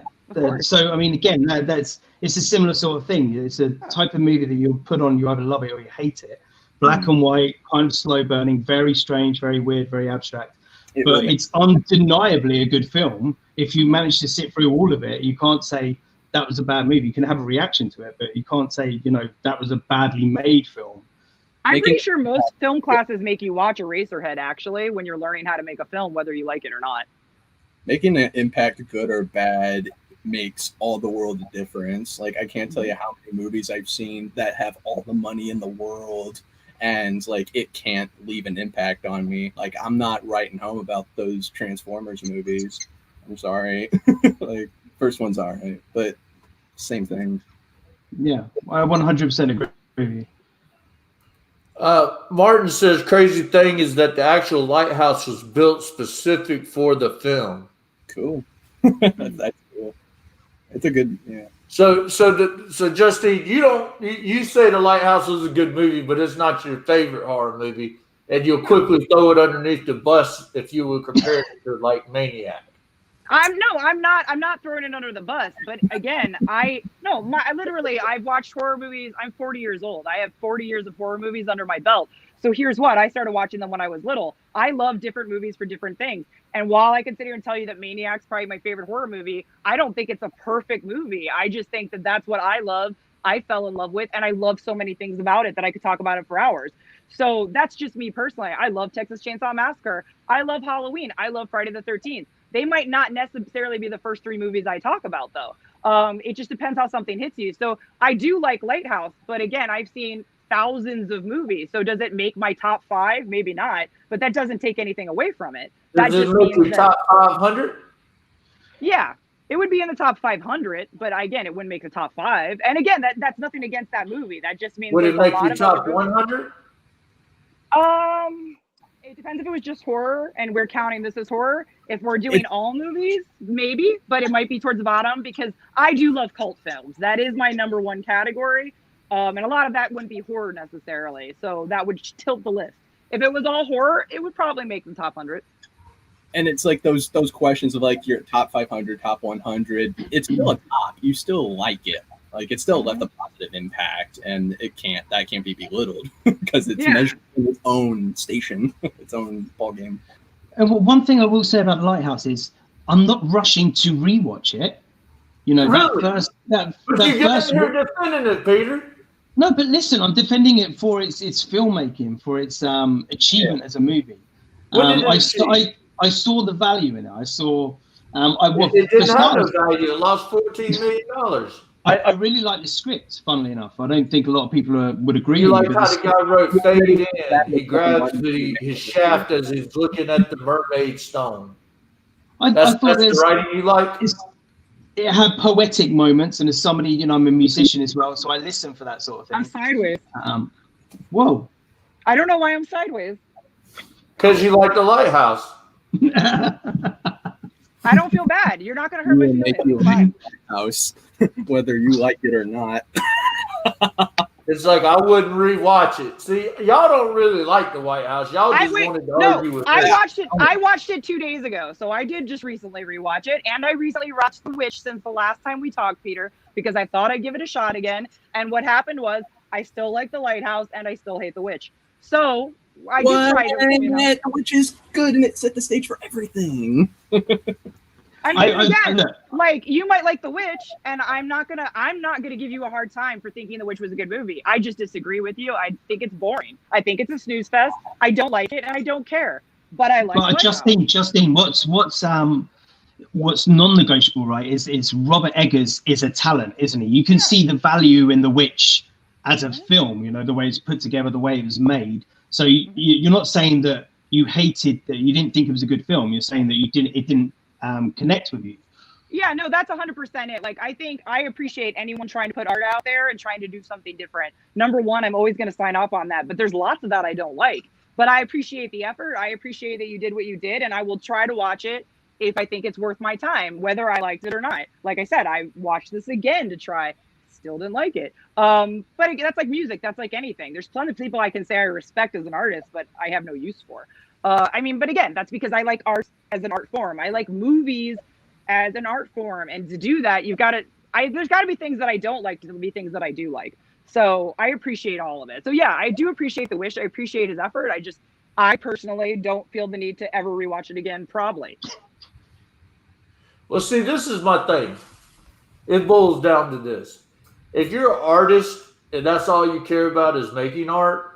So, I mean, again, it's a similar sort of thing. It's a type of movie that you'll put on, you either love it or you hate it. Black and white, kind of slow burning, very strange, very weird, very abstract. But it's undeniably a good film. If you manage to sit through all of it, you can't say that was a bad movie. You can have a reaction to it, but you can't say, that was a badly made film. I'm pretty sure most film classes make you watch Eraserhead, actually, when you're learning how to make a film, whether you like it or not. Making an impact good or bad makes all the world a difference. Like, I can't tell you how many movies I've seen that have all the money in the world and like it can't leave an impact on me. Like, I'm not writing home about those Transformers movies. I'm sorry. Like, first one's all right, but same thing. Yeah, I 100% agree with you. Martin says crazy thing is that the actual lighthouse was built specific for the film. Cool. That's cool. It's a good, yeah. So Justine, you say the Lighthouse is a good movie, but it's not your favorite horror movie, and you'll quickly throw it underneath the bus if you would compare it to like Maniac. I'm not throwing it under the bus, but again, I've watched horror movies. I'm 40 years old. I have 40 years of horror movies under my belt. So here's what, I started watching them when I was little. I love different movies for different things. And while I can sit here and tell you that Maniac's probably my favorite horror movie, I don't think it's a perfect movie. I just think that that's what I love. I fell in love with, and I love so many things about it that I could talk about it for hours. So that's just me personally. I love Texas Chainsaw Massacre. I love Halloween. I love Friday the 13th. They might not necessarily be the first three movies I talk about, though. It just depends how something hits you. So I do like Lighthouse, but again, I've seen thousands of movies. So does it make my top 5? Maybe not, but that doesn't take anything away from it. That does just it make means your top 500? Yeah, it would be in the top 500, but again, it wouldn't make the top 5. And again, that's nothing against that movie. That just means Would it make a lot your of other top movies. 100? It depends if it was just horror and we're counting this as horror. If we're doing all movies, maybe, but it might be towards the bottom because I do love cult films. That is my number one category. And a lot of that wouldn't be horror necessarily. So that would tilt the list. If it was all horror, it would probably make the top 100. And it's like those questions of like your top 500, top 100. It's still a top. You still like it. Like it still left a positive impact, and that can't be belittled because it's measured in its own station, its own ball game. And one thing I will say about Lighthouse is I'm not rushing to rewatch it. You know, really? that you first. You're defending it, Peter. No, but listen, I'm defending it for its filmmaking, for its achievement as a movie. I saw the value in it. I saw. It didn't have no value. It lost $14 million. I really like the script, funnily enough. I don't think a lot of people would agree You with like how the guy wrote fade in. He grabs his shaft as he's looking at the mermaid stone. That's the writing you like? It had poetic moments, and as somebody, you know, I'm a musician as well, so I listen for that sort of thing. I'm sideways. Whoa. I don't know why I'm sideways. Because you like the Lighthouse. I don't feel bad. You're not going to hurt my feelings. Fine. House, whether you like it or not. It's like I wouldn't rewatch it. See, y'all don't really like the White House. Y'all just wanted to argue with I watched it. I watched it 2 days ago, so I did just recently rewatch it, and I recently watched The Witch since the last time we talked, Peter, because I thought I'd give it a shot again. And what happened was I still like the Lighthouse, and I still hate The Witch. So I did try to. You know. Which is good, and it set the stage for everything. I mean, again, like you might like The Witch, and I'm not gonna give you a hard time for thinking The Witch was a good movie. I just disagree with you. I think it's boring. I think it's a snooze fest. I don't like it, and I don't care. But I like. But Justine, what's non-negotiable, right? Is Robert Eggers is a talent, isn't he? You can see the value in The Witch as a film. You know, the way it's put together, the way it was made. So you're not saying that you hated that you didn't think it was a good film. You're saying that it didn't connect with you. Yeah, no, that's 100% it. Like, I think I appreciate anyone trying to put art out there and trying to do something different. Number one, I'm always going to sign off on that, but there's lots of that I don't like. But I appreciate the effort. I appreciate that you did what you did, and I will try to watch it if I think it's worth my time, whether I liked it or not. Like I said, I watched this again to try. Still didn't like it. But again, that's like music. That's like anything. There's plenty of people I can say I respect as an artist, but I have no use for. I mean, but again, that's because I like art as an art form. I like movies as an art form. And to do that, there's got to be things that I don't like to be things that I do like. So I appreciate all of it. So yeah, I do appreciate The Wish. I appreciate his effort. I personally don't feel the need to ever rewatch it again, probably. Well, see, this is my thing. It boils down to this. If you're an artist and that's all you care about is making art,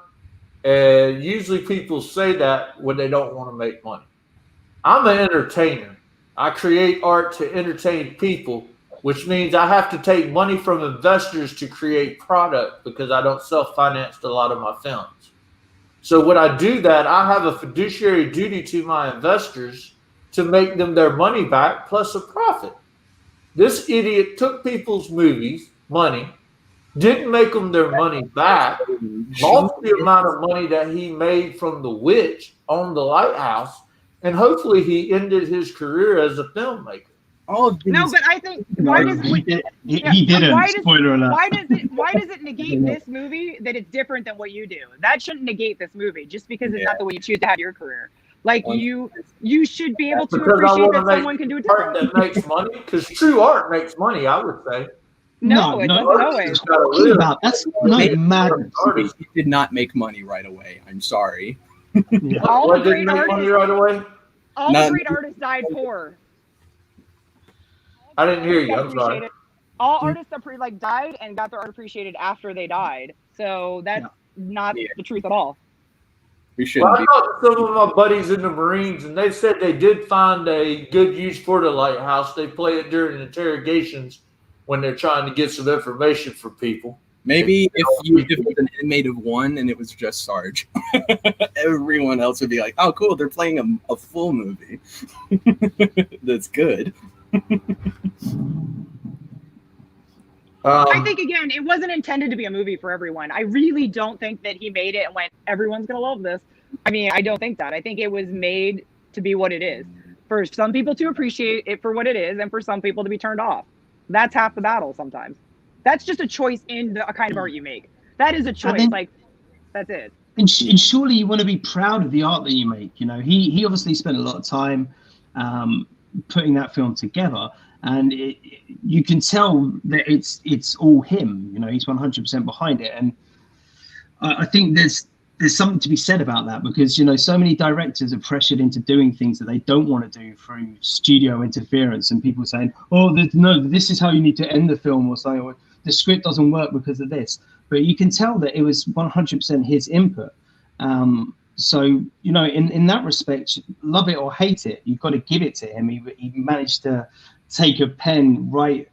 and usually people say that when they don't want to make money. I'm an entertainer. I create art to entertain people, which means I have to take money from investors to create product because I don't self-finance a lot of my films. So when I do that, I have a fiduciary duty to my investors to make them their money back plus a profit. This idiot took people's money, didn't make them their money back, lost the amount of money that he made from The Witch on the Lighthouse, and hopefully he ended his career as a filmmaker. No, but I think he didn't. Spoiler alert. Why does it negate this movie that it's different than what you do? That shouldn't negate this movie just because it's not the way you choose to have your career. Like you should be able to appreciate that someone can do it differently. Art that makes money, because true art makes money, I would say. No, it doesn't always. That's not mad. He did not make money right away. I'm sorry. All what didn't make money right away? All the great artists died poor. I didn't hear you. I'm sorry. All artists that died and got their art appreciated after they died. So that's not the truth at all. We should. Well, I talked to some of my buddies in the Marines, and they said they did find a good use for the Lighthouse. They play it during interrogations when they're trying to get some information for people. Maybe if it was an inmate of one and it was just Sarge, everyone else would be like, "Oh, cool! They're playing a full movie. That's good." I think, again, it wasn't intended to be a movie for everyone. I really don't think that he made it and went, everyone's going to love this. I mean, I don't think that. I think it was made to be what it is. For some people to appreciate it for what it is, and for some people to be turned off. That's half the battle sometimes. That's just a choice in a kind of art you make. That is a choice. Like, that's it. And surely you want to be proud of the art that you make. You know, he obviously spent a lot of time putting that film together. And you can tell that it's all him. You know, he's 100% behind it. And I think there's something to be said about that, because, you know, so many directors are pressured into doing things that they don't want to do through studio interference, and people saying, oh, no, this is how you need to end the film, or saying, or the script doesn't work because of this. But you can tell that it was 100% his input. So, you know, in that respect, love it or hate it, you've got to give it to him. He managed to take a pen, write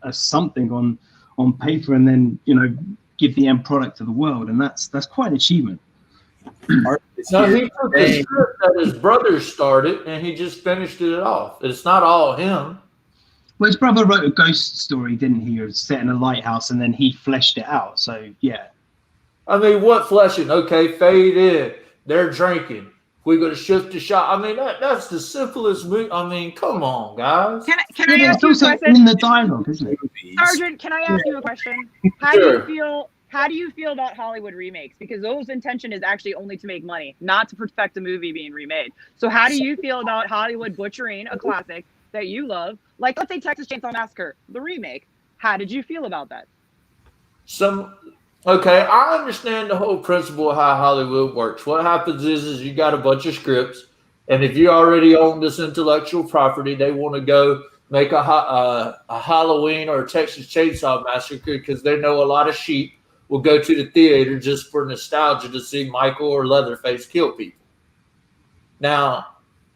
a something on paper, and then, you know, give the end product to the world, and that's quite an achievement. No, he took the script that his brother started, and he just finished it off. It's not all him. Well, his brother wrote a ghost story, didn't he? It was set in a lighthouse, and then he fleshed it out. So yeah. I mean, what fleshing? Okay, fade in. They're drinking. We're going to shift the shot. I mean, that's the simplest movie. I mean, come on, guys. Can I ask you a question? In the dialogue, isn't it? Sergeant, can I ask you a question? How Sure. do you feel about Hollywood remakes? Because those intention is actually only to make money, not to perfect a movie being remade. So how do you feel about Hollywood butchering a classic that you love? Like, let's say Texas Chainsaw Massacre, the remake. How did you feel about that? Okay, I understand the whole principle of how Hollywood works. What happens is you got a bunch of scripts, and if you already own this intellectual property, they want to go make a Halloween or a Texas Chainsaw Massacre because they know a lot of sheep will go to the theater just for nostalgia to see Michael or Leatherface kill people. Now,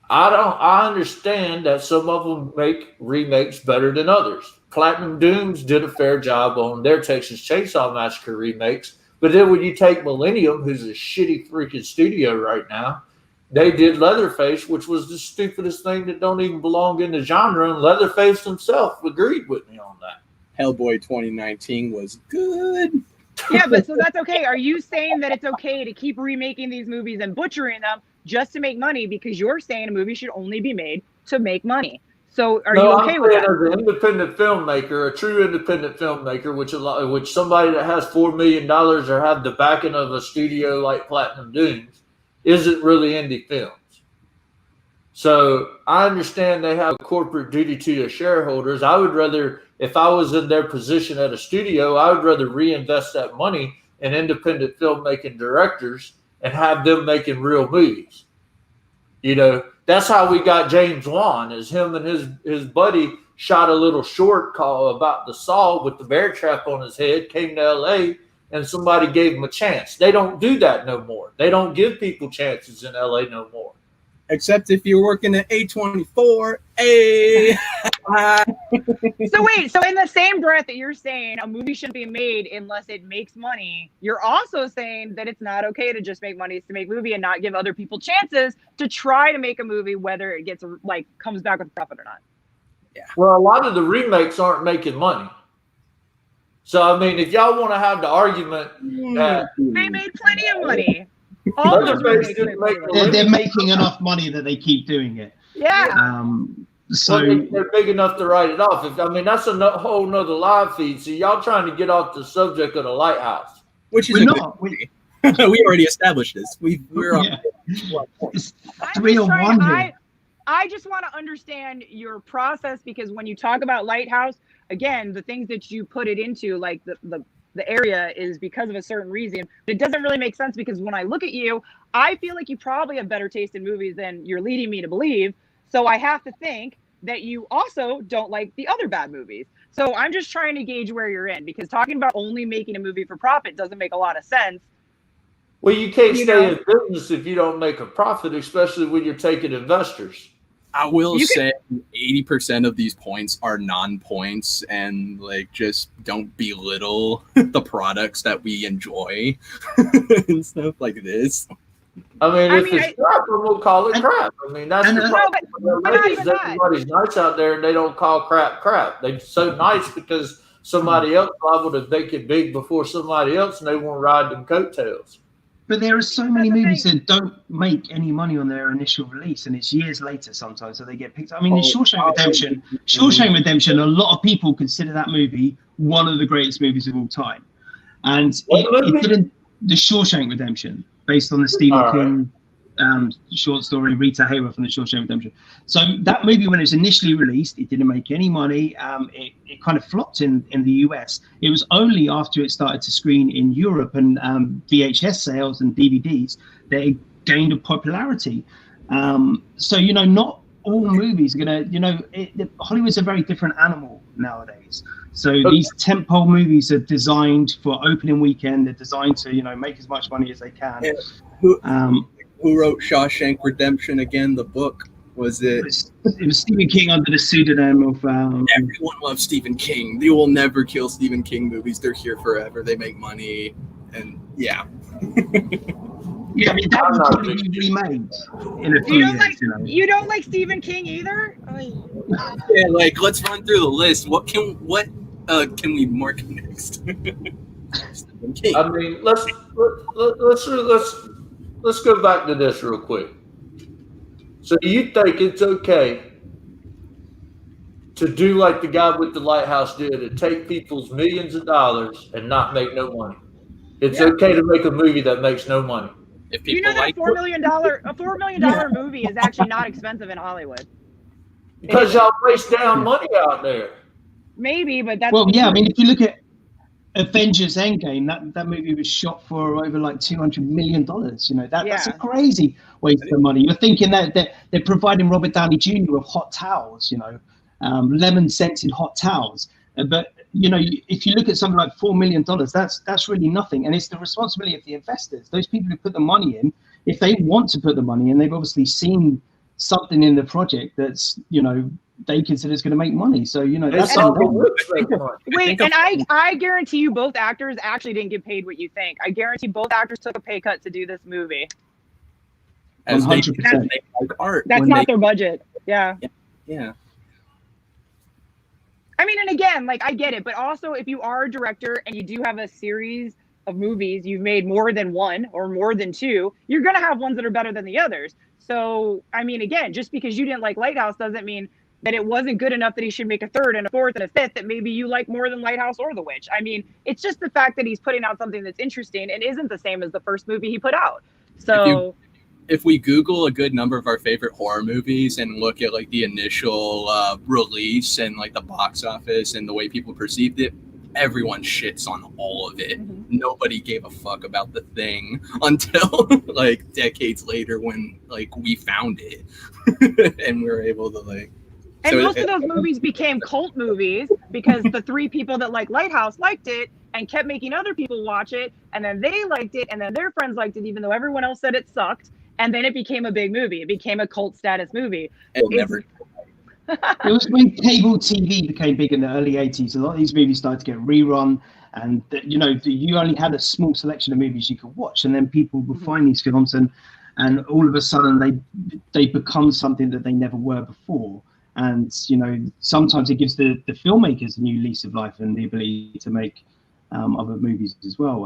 I understand that some of them make remakes better than others. Platinum Dooms did a fair job on their Texas Chainsaw Massacre remakes, but then when you take Millennium, who's a shitty freaking studio right now, they did Leatherface, which was the stupidest thing that don't even belong in the genre, and Leatherface himself agreed with me on that. Hellboy 2019 was good. Yeah, but so that's okay. Are you saying that it's okay to keep remaking these movies and butchering them just to make money, because you're saying a movie should only be made to make money? So are you okay with that? As an independent filmmaker, a true independent filmmaker, which somebody that has $4 million or have the backing of a studio like Platinum Dooms, isn't really indie films. So I understand they have a corporate duty to their shareholders. I would rather, if I was in their position at a studio, I would rather reinvest that money in independent filmmaking directors and have them making real movies. You know, that's how we got James Wan, is him and his buddy shot a little short called about the Saw with the bear trap on his head, came to LA, and somebody gave him a chance. They don't do that no more. They don't give people chances in LA no more. Except if you're working at A24, So wait, so in the same breath that you're saying a movie shouldn't be made unless it makes money, you're also saying that it's not okay to just make money to make movie and not give other people chances to try to make a movie, whether it gets like comes back with a profit or not. Yeah. Well, a lot of the remakes aren't making money. So, I mean, if y'all want to have the argument that They made plenty of money. All those remakes made plenty of money. They're making enough money that they keep doing it. Yeah. So they're big enough to write it off. That's a whole nother live feed. So y'all trying to get off the subject of the Lighthouse. which is we're a not. good we already established this. We're on. Yeah. It's I'm 301 just here. I just want to understand your process, because when you talk about Lighthouse, again, the things that you put it into, like the area is because of a certain reason. But it doesn't really make sense, because when I look at you, I feel like you probably have better taste in movies than you're leading me to believe. So I have to think that you also don't like the other bad movies. So I'm just trying to gauge where you're in, because talking about only making a movie for profit doesn't make a lot of sense. Well, you can't stay in business if you don't make a profit, especially when you're taking investors. I will say 80% of these points are non-points, and like just don't belittle the products that we enjoy and stuff like this. I mean, if it's crap, we'll call it crap. I mean, that's the problem. but not even that. Everybody's nice out there, and they don't call crap crap. They're so nice because somebody else liable to make it big before somebody else, and they won't ride them coattails. But there are so many movies that don't make any money on their initial release, and it's years later sometimes that they get picked up. I mean, in Shawshank Redemption, a lot of people consider that movie one of the greatest movies of all time. And it didn't. The Shawshank Redemption, based on the Stephen King short story Rita Hayworth from the Shawshank Redemption. So that movie, when it was initially released, it didn't make any money. It kind of flopped in the US. It was only after it started to screen in Europe and VHS sales and DVDs that it gained a popularity. So, you know, not all movies are going to, Hollywood's a very different animal nowadays. So these tentpole movies are designed for opening weekend. They're designed to, you know, make as much money as they can. Yeah. Who wrote Shawshank Redemption again? The book was it? It was Stephen King under the pseudonym of. Everyone loves Stephen King. They will never kill Stephen King movies. They're here forever. They make money, and yeah. Yeah, I mean that would probably be remade in a few years. You don't like Stephen King either? Yeah, like let's run through the list. What can we mark next? Stephen King. I mean, let's go back to this real quick. So you think it's okay to do like the guy with the Lighthouse did, and take people's millions of dollars and not make no money? It's okay to make a movie that makes no money. If people that $4 million movie is actually not expensive in Hollywood. Because y'all waste down money out there. Maybe, but that's I mean, if you look at Avengers Endgame, that movie was shot for over like $200 million. You know, that's a crazy waste of money. You're thinking that they're providing Robert Downey Jr. with hot towels, you know, lemon scented hot towels. But you know, if you look at something like $4 million, that's really nothing. And it's the responsibility of the investors, those people who put the money in. If they want to put the money in, they've obviously seen something in the project that's, you know, they consider is going to make money. So, you know, that's Wait, and I guarantee you both actors actually didn't get paid what you think. I guarantee both actors took a pay cut to do this movie. 100%. That's not their budget. Yeah. Yeah. I mean, and again, like, I get it, but also if you are a director and you do have a series of movies, you've made more than one or more than two, you're going to have ones that are better than the others. So, I mean, again, just because you didn't like Lighthouse doesn't mean that it wasn't good enough that he should make a third and a fourth and a fifth that maybe you like more than Lighthouse or The Witch. I mean, it's just the fact that he's putting out something that's interesting and isn't the same as the first movie he put out. So if we Google a good number of our favorite horror movies and look at like the initial release and like the box office and the way people perceived it, everyone shits on all of it. Mm-hmm. Nobody gave a fuck about The Thing until like decades later when like we found it and we were able to like. And most of those movies became cult movies because the three people that like Lighthouse liked it and kept making other people watch it, and then they liked it, and then their friends liked it, even though everyone else said it sucked. And then it became a big movie. It became a cult status movie. It was when cable TV became big in the early 80s. A lot of these movies started to get rerun, and you know, you only had a small selection of movies you could watch, and then people would find these films, and all of a sudden they become something that they never were before. And you know, sometimes it gives the filmmakers a new lease of life and the ability to make other movies as well.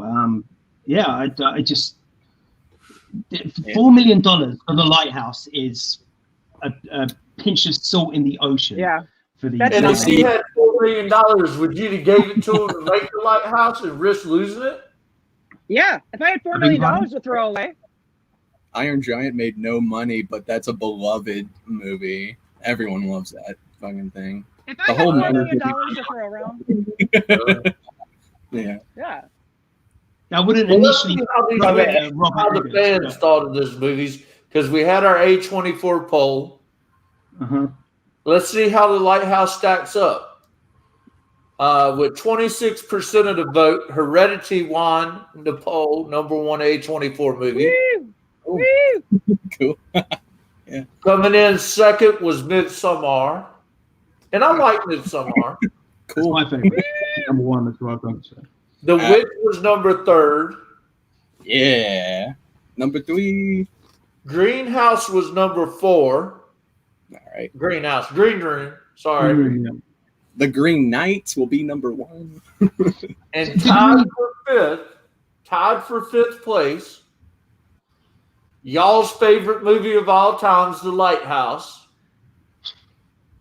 I just $4 million for The Lighthouse is a pinch of salt in the ocean. Yeah. For the and if he had $4 million, would you have gave it to him to make The Lighthouse and risk losing it? Yeah, if I had $4 million to throw away. Iron Giant made no money, but that's a beloved movie. Everyone loves that fucking thing. If I had $4 million to throw around. Yeah. I wouldn't initially. How the fans thought of this movies, because we had our A24 poll. Uh-huh. Let's see how The Lighthouse stacks up. With 26% of the vote, Heredity won the poll, number one A24 movie. Woo! Woo! Cool. Yeah. Coming in second was Midsommar, and I like Midsommar. Cool. That's my favorite. Number one, that's what I've done. The Witch was number third. Yeah. Number 3. Greenhouse was number 4. All right. Green Room. Sorry. The Green Knight will be number 1. And tied for fifth place, y'all's favorite movie of all times, The Lighthouse,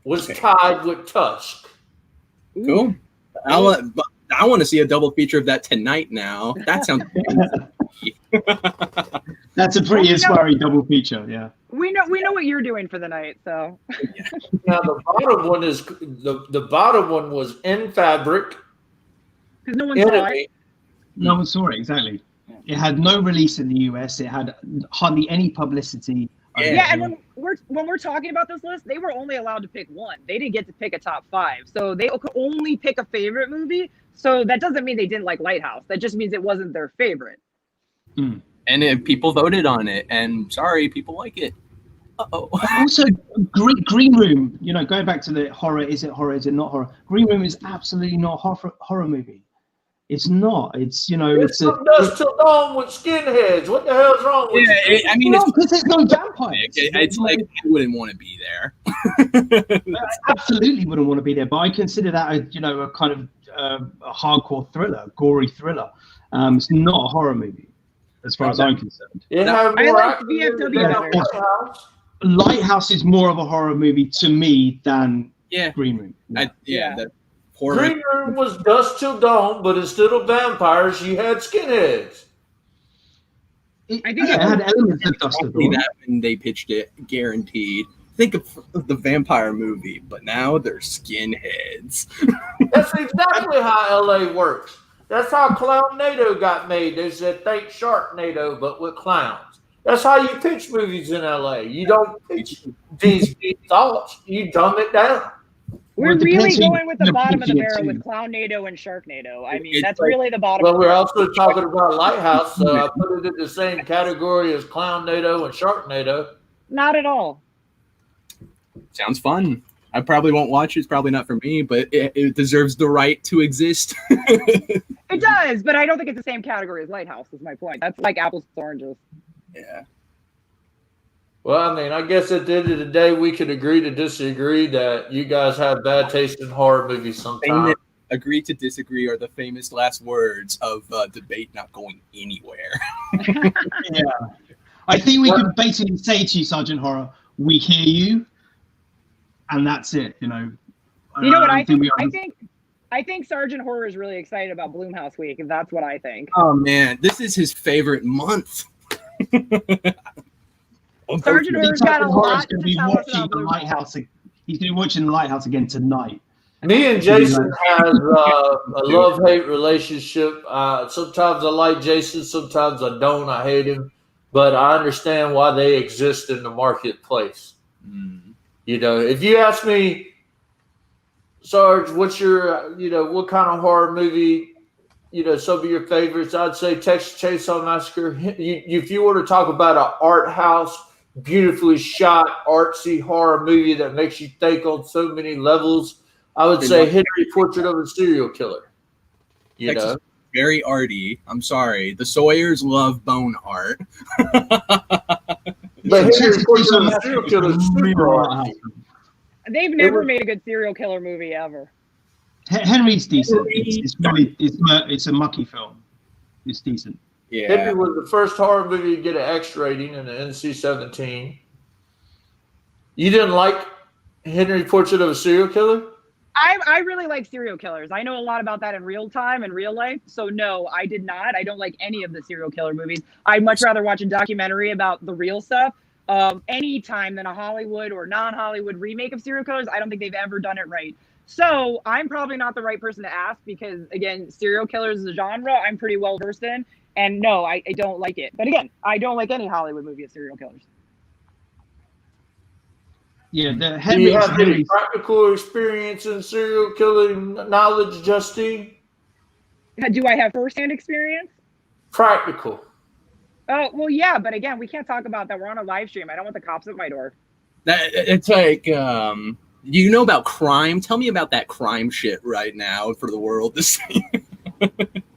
was tied with Tusk. Cool. I want to see a double feature of that tonight now. That sounds That's a pretty inspiring double feature, yeah. We know what you're doing for the night, so. Now the bottom one is the bottom one was In Fabric. Because no one saw it. No one saw it, exactly. It had no release in the US. It had hardly any publicity. Yeah, and when we're talking about this list, they were only allowed to pick one. They didn't get to pick a top 5. So they could only pick a favorite movie. So that doesn't mean they didn't like Lighthouse. That just means it wasn't their favorite. And if people voted on it, and sorry, people like it. Uh-oh. Also, Green Room, going back to the horror, is it not horror? Green Room is absolutely not a horror movie. It's not. It's, It's from Dusk Till Dawn with skinheads. What the hell's wrong with you? I mean, it's because there's no vampires. It's like I wouldn't want to be there. I absolutely wouldn't want to be there, but I consider that a kind of a hardcore thriller, gory thriller. It's not a horror movie, as far as I'm concerned. I like VFW better. Lighthouse is more of a horror movie to me than Green Room. Green Room was Dusk Till Dawn, but instead of vampires, you had skinheads. I think it had elements of Dusk Till Dawn. That when they pitched it, guaranteed. Think of the vampire movie, but now they're skinheads. That's exactly how LA works. That's how Clownado got made. They said, think Sharknado, but with clowns. That's how you pitch movies in LA. You don't pitch these deep thoughts. You dumb it down. We're really going with the bottom of the barrel with Clownado and Sharknado. I mean, that's really the bottom. Well, we're also talking about Lighthouse. I put it in the same category as Clownado and Sharknado. Not at all. Sounds fun. I probably won't watch it. It's probably not for me, but it deserves the right to exist. It does, but I don't think it's the same category as Lighthouse, is my point. That's like apples to oranges. Yeah. Well, I mean, I guess at the end of the day, we could agree to disagree that you guys have bad taste in horror movies sometimes. Agree to disagree are the famous last words of debate not going anywhere. Yeah. I think we could basically say to you, Sergeant Horror, we hear you, and that's it, You know what I think? I think Sergeant Horror is really excited about Bloomhouse Week, and that's what I think. Oh, man. This is his favorite month. Sergeant Horror's got a lot to tell us about the Lighthouse. He's going to be watching The Lighthouse again tonight. Me and Jason has a love-hate relationship. Sometimes I like Jason, sometimes I don't. I hate him. But I understand why they exist in the marketplace. If you ask me, Sarge, what's your, what kind of horror movie, some of your favorites, I'd say Texas Chainsaw Massacre. If you were to talk about an art house, beautifully shot, artsy horror movie that makes you think on so many levels, I would say Henry, Portrait of a Serial Killer. Texas, very arty. I'm sorry. The Sawyers love bone art. But Henry, Portrait of a Serial Killer is super arty. They've never made a good serial killer movie ever. Henry's decent. It's a mucky film. It's decent. Yeah. Henry was the first horror movie to get an X rating in the NC-17. You didn't like Henry, Portrait of a Serial Killer? I really like serial killers. I know a lot about that in real time and real life. So no, I did not. I don't like any of the serial killer movies. I'd much rather watch a documentary about the real stuff any time than a Hollywood or non-Hollywood remake of serial killers. I don't think they've ever done it right. So I'm probably not the right person to ask because, again, serial killers is a genre I'm pretty well versed in. And no, I don't like it. But again, I don't like any Hollywood movie of serial killers. Yeah, do you have any practical experience in serial killing knowledge, Justine? Do I have firsthand experience? Practical. Oh, well, yeah, but again, we can't talk about that. We're on a live stream. I don't want the cops at my door. It's like, you know about crime? Tell me about that crime shit right now for the world to see.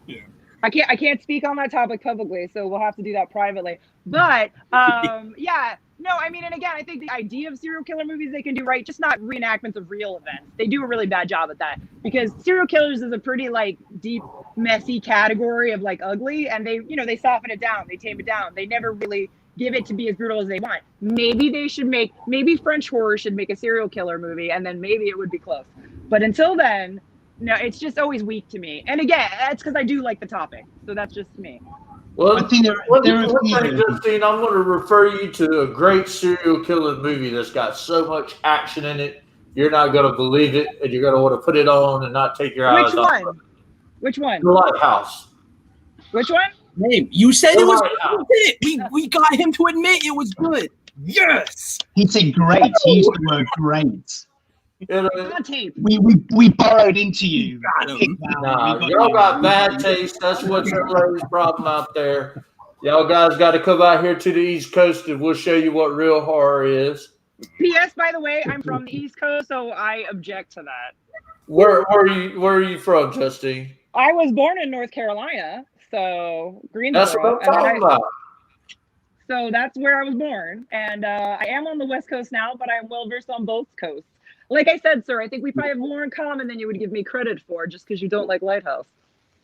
Yeah. I can't speak on that topic publicly, so we'll have to do that privately. But yeah, No, I mean, and again, I think the idea of serial killer movies they can do right, just not reenactments of real events. They do a really bad job at that because serial killers is a pretty like deep, messy category of like ugly, and they soften it down, they tame it down. They never really give it to be as brutal as they want. Maybe French horror should make a serial killer movie, and then maybe it would be close. But until then, no, it's just always weak to me. And again, that's because I do like the topic, so that's just me. Well, I think there one are thing, Justine, I'm going to refer you to a great serial killer movie that's got so much action in it, you're not going to believe it, and you're going to want to put it on and not take your eyes off of it. Which one? The Lighthouse. Which one? Name. You said The it was Lighthouse. good. We got him to admit it was good. Yes. He said great. He used the word great. On tape. We borrowed into you. Got him. Nah, y'all got bad taste. That's what's everybody's problem out there. Y'all guys got to come out here to the East Coast, and we'll show you what real horror is. P.S. By the way, I'm from the East Coast, so I object to that. Where are you from, Justine? I was born in North Carolina, so Greensboro. That's what I'm and then talking about. So that's where I was born, and I am on the West Coast now, but I'm well versed on both coasts. Like I said, sir, I think we probably have more in common than you would give me credit for, just because you don't like Lighthouse.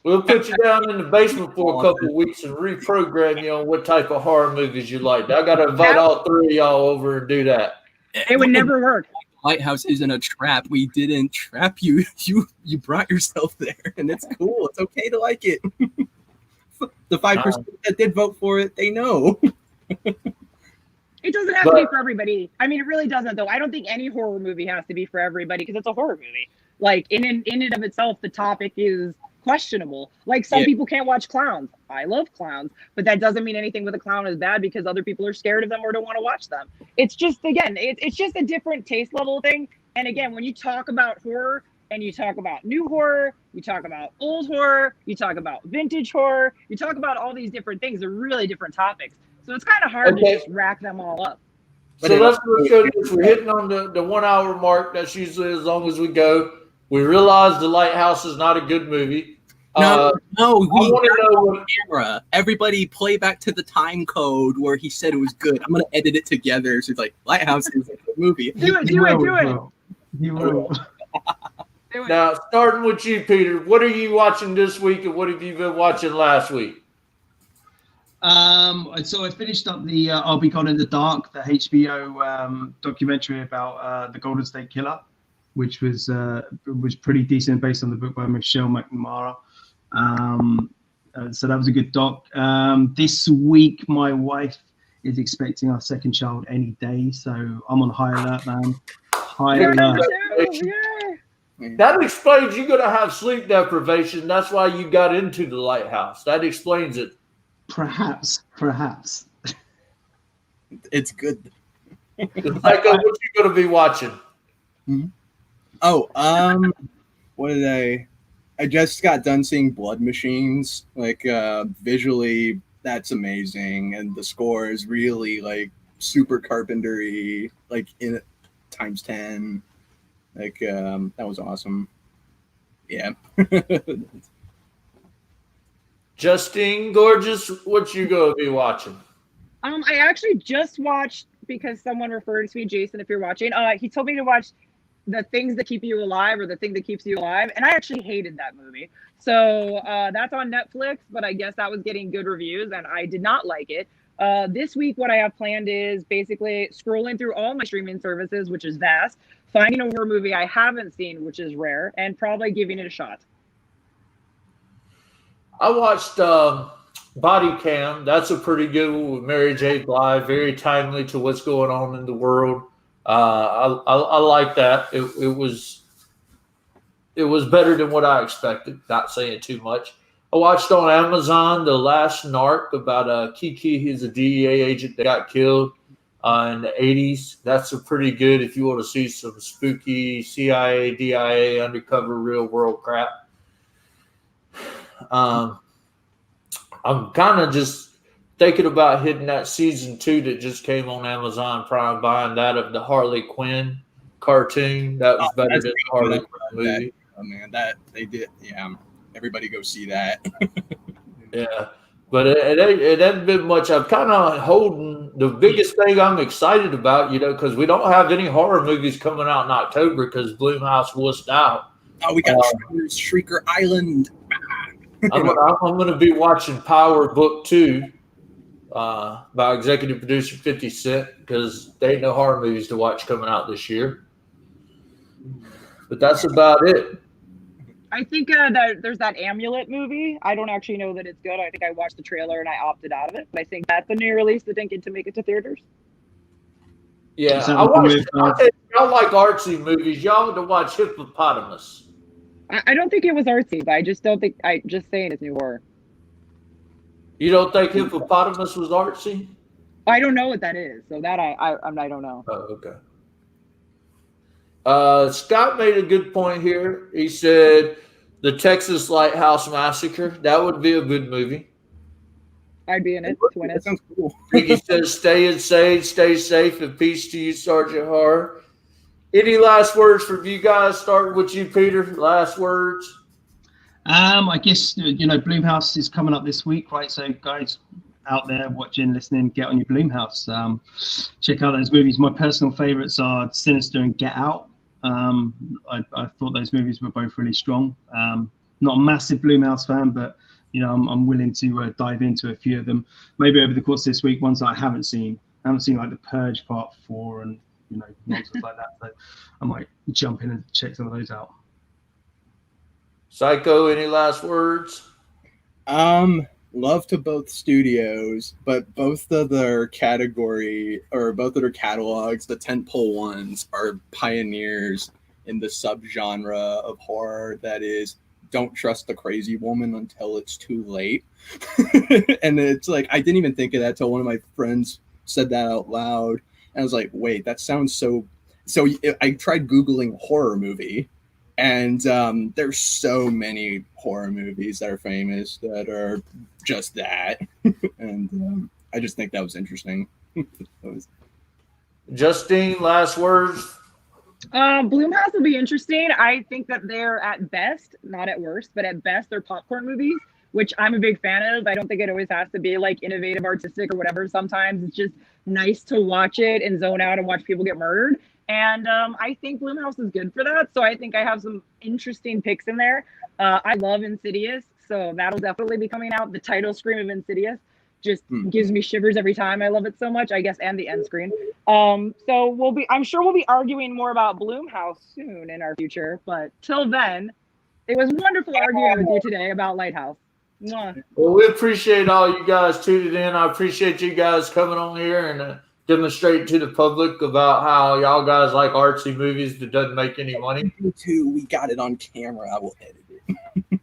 We'll put you down in the basement for a couple of weeks and reprogram you on what type of horror movies you like. I got to invite all three of y'all over and do that. It would never work. Lighthouse isn't a trap. We didn't trap you. You brought yourself there, and it's cool. It's okay to like it. The 5% that did vote for it, they know. It doesn't have to be for everybody. I mean, it really doesn't, though. I don't think any horror movie has to be for everybody because it's a horror movie. Like, in and of itself, the topic is questionable. Like, some people can't watch clowns. I love clowns, but that doesn't mean anything with a clown is bad because other people are scared of them or don't want to watch them. It's just, again, it's just a different taste level thing. And again, when you talk about horror and you talk about new horror, you talk about old horror, you talk about vintage horror, you talk about all these different things. They're really different topics. So it's kind of hard to just rack them all up. So let's go. We're hitting on the 1 hour mark. That's usually as long as we go. We realize The Lighthouse is not a good movie. No, we want to know what camera. Everybody play back to the time code where he said it was good. I'm gonna edit it together. So it's like Lighthouse is a good movie. Do it. You will. Now, starting with you, Peter, what are you watching this week and what have you been watching last week? So I finished up the I'll Be Gone in the Dark, the HBO documentary about the Golden State Killer, which was pretty decent based on the book by Michelle McNamara. So that was a good doc. This week, my wife is expecting our second child any day, so I'm on high alert, man. High alert. That explains you're going to have sleep deprivation. That's why you got into The Lighthouse. That explains it. Perhaps. It's good. Psycho, what you going to be watching? Mm-hmm. Oh, what did I just got done seeing Blood Machines. Like, visually, that's amazing. And the score is really, like, super Carpenter-y, like, in times 10. Like, that was awesome. Yeah. Justine Goregeous, what you going to be watching? I actually just watched, because someone referred to me, Jason, if you're watching, he told me to watch The Things That Keep You Alive, or The Thing That Keeps You Alive, and I actually hated that movie. So that's on Netflix, but I guess that was getting good reviews, and I did not like it. This week, what I have planned is basically scrolling through all my streaming services, which is vast, finding a horror movie I haven't seen, which is rare, and probably giving it a shot. I watched Body Cam. That's a pretty good one with Mary J. Blige. Very timely to what's going on in the world. I like that. It was better than what I expected. Not saying too much. I watched on Amazon The Last Narc about Kiki. He's a DEA agent that got killed in the 80s. That's a pretty good if you want to see some spooky CIA, DIA, undercover real world crap. I'm kind of just thinking about hitting that season 2 that just came on Amazon Prime, buying that of the Harley Quinn cartoon. That was better than the Harley Quinn movie. Oh man, that they did. Yeah, everybody go see that. Yeah, but it hasn't been much. I'm kind of holding the biggest thing I'm excited about, because we don't have any horror movies coming out in October because Blumhouse wussed out. Oh, we got Shrieker Island. I'm gonna be watching Power Book 2 by executive producer 50 Cent because there ain't no horror movies to watch coming out this year. But that's about it. I think that there's that Amulet movie. I don't actually know that it's good. I think I watched the trailer and I opted out of it. But I think that's a new release that didn't get to make it to theaters. Yeah, Y'all like artsy movies. Y'all need to watch Hippopotamus. I don't think it was artsy, but I just don't think. I just saying it's new horror. You don't think Hippopotamus was artsy? I don't know what that is, so that I don't know. Oh, okay. Scott made a good point here. He said the Texas Lighthouse Massacre. That would be a good movie. I'd be in it to win it. That sounds cool. He says, "Stay insane, stay safe, and peace to you, Sergeant Horror." Any last words from you guys? Starting with you, Peter. Last words. I guess Blumhouse is coming up this week, right? So guys out there watching, listening, get on your Blumhouse. Check out those movies. My personal favorites are Sinister and Get Out. I thought those movies were both really strong. Not a massive Blumhouse fan, but I'm willing to dive into a few of them. Maybe over the course of this week, ones that I haven't seen like The Purge Part 4 and nonsense like that. So I might jump in and check some of those out. Psycho, any last words? Love to both studios, but both of their category or both of their catalogs, the tentpole ones, are pioneers in the subgenre of horror that is don't trust the crazy woman until it's too late. And it's like I didn't even think of that till one of my friends said that out loud. And I was like, wait, that sounds so I tried Googling horror movie. And there's so many horror movies that are famous that are just that. And I just think that was interesting. Justine, last words? Blumhouse will be interesting. I think that they're at best, not at worst, but at best they're popcorn movies, which I'm a big fan of. I don't think it always has to be like innovative, artistic, or whatever. Sometimes it's just nice to watch it and zone out and watch people get murdered. And I think Blumhouse is good for that. So I think I have some interesting picks in there. I love Insidious, so that'll definitely be coming out. The title screen of Insidious just gives me shivers every time. I love it so much, I guess, and the end screen. So I'm sure we'll be arguing more about Blumhouse soon in our future. But till then, it was wonderful arguing with you today about Lighthouse. Mwah. Well, we appreciate all you guys tuning in. I appreciate you guys coming on here and demonstrating to the public about how y'all guys like artsy movies that doesn't make any money. Me too. We got it on camera. I will edit it.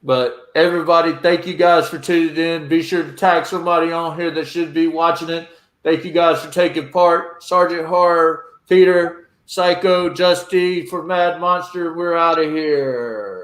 But everybody, thank you guys for tuning in. Be sure to tag somebody on here that should be watching it. Thank you guys for taking part. Sergeant Horror, Peter, Psycho, Justine, for Mad Monster. We're out of here.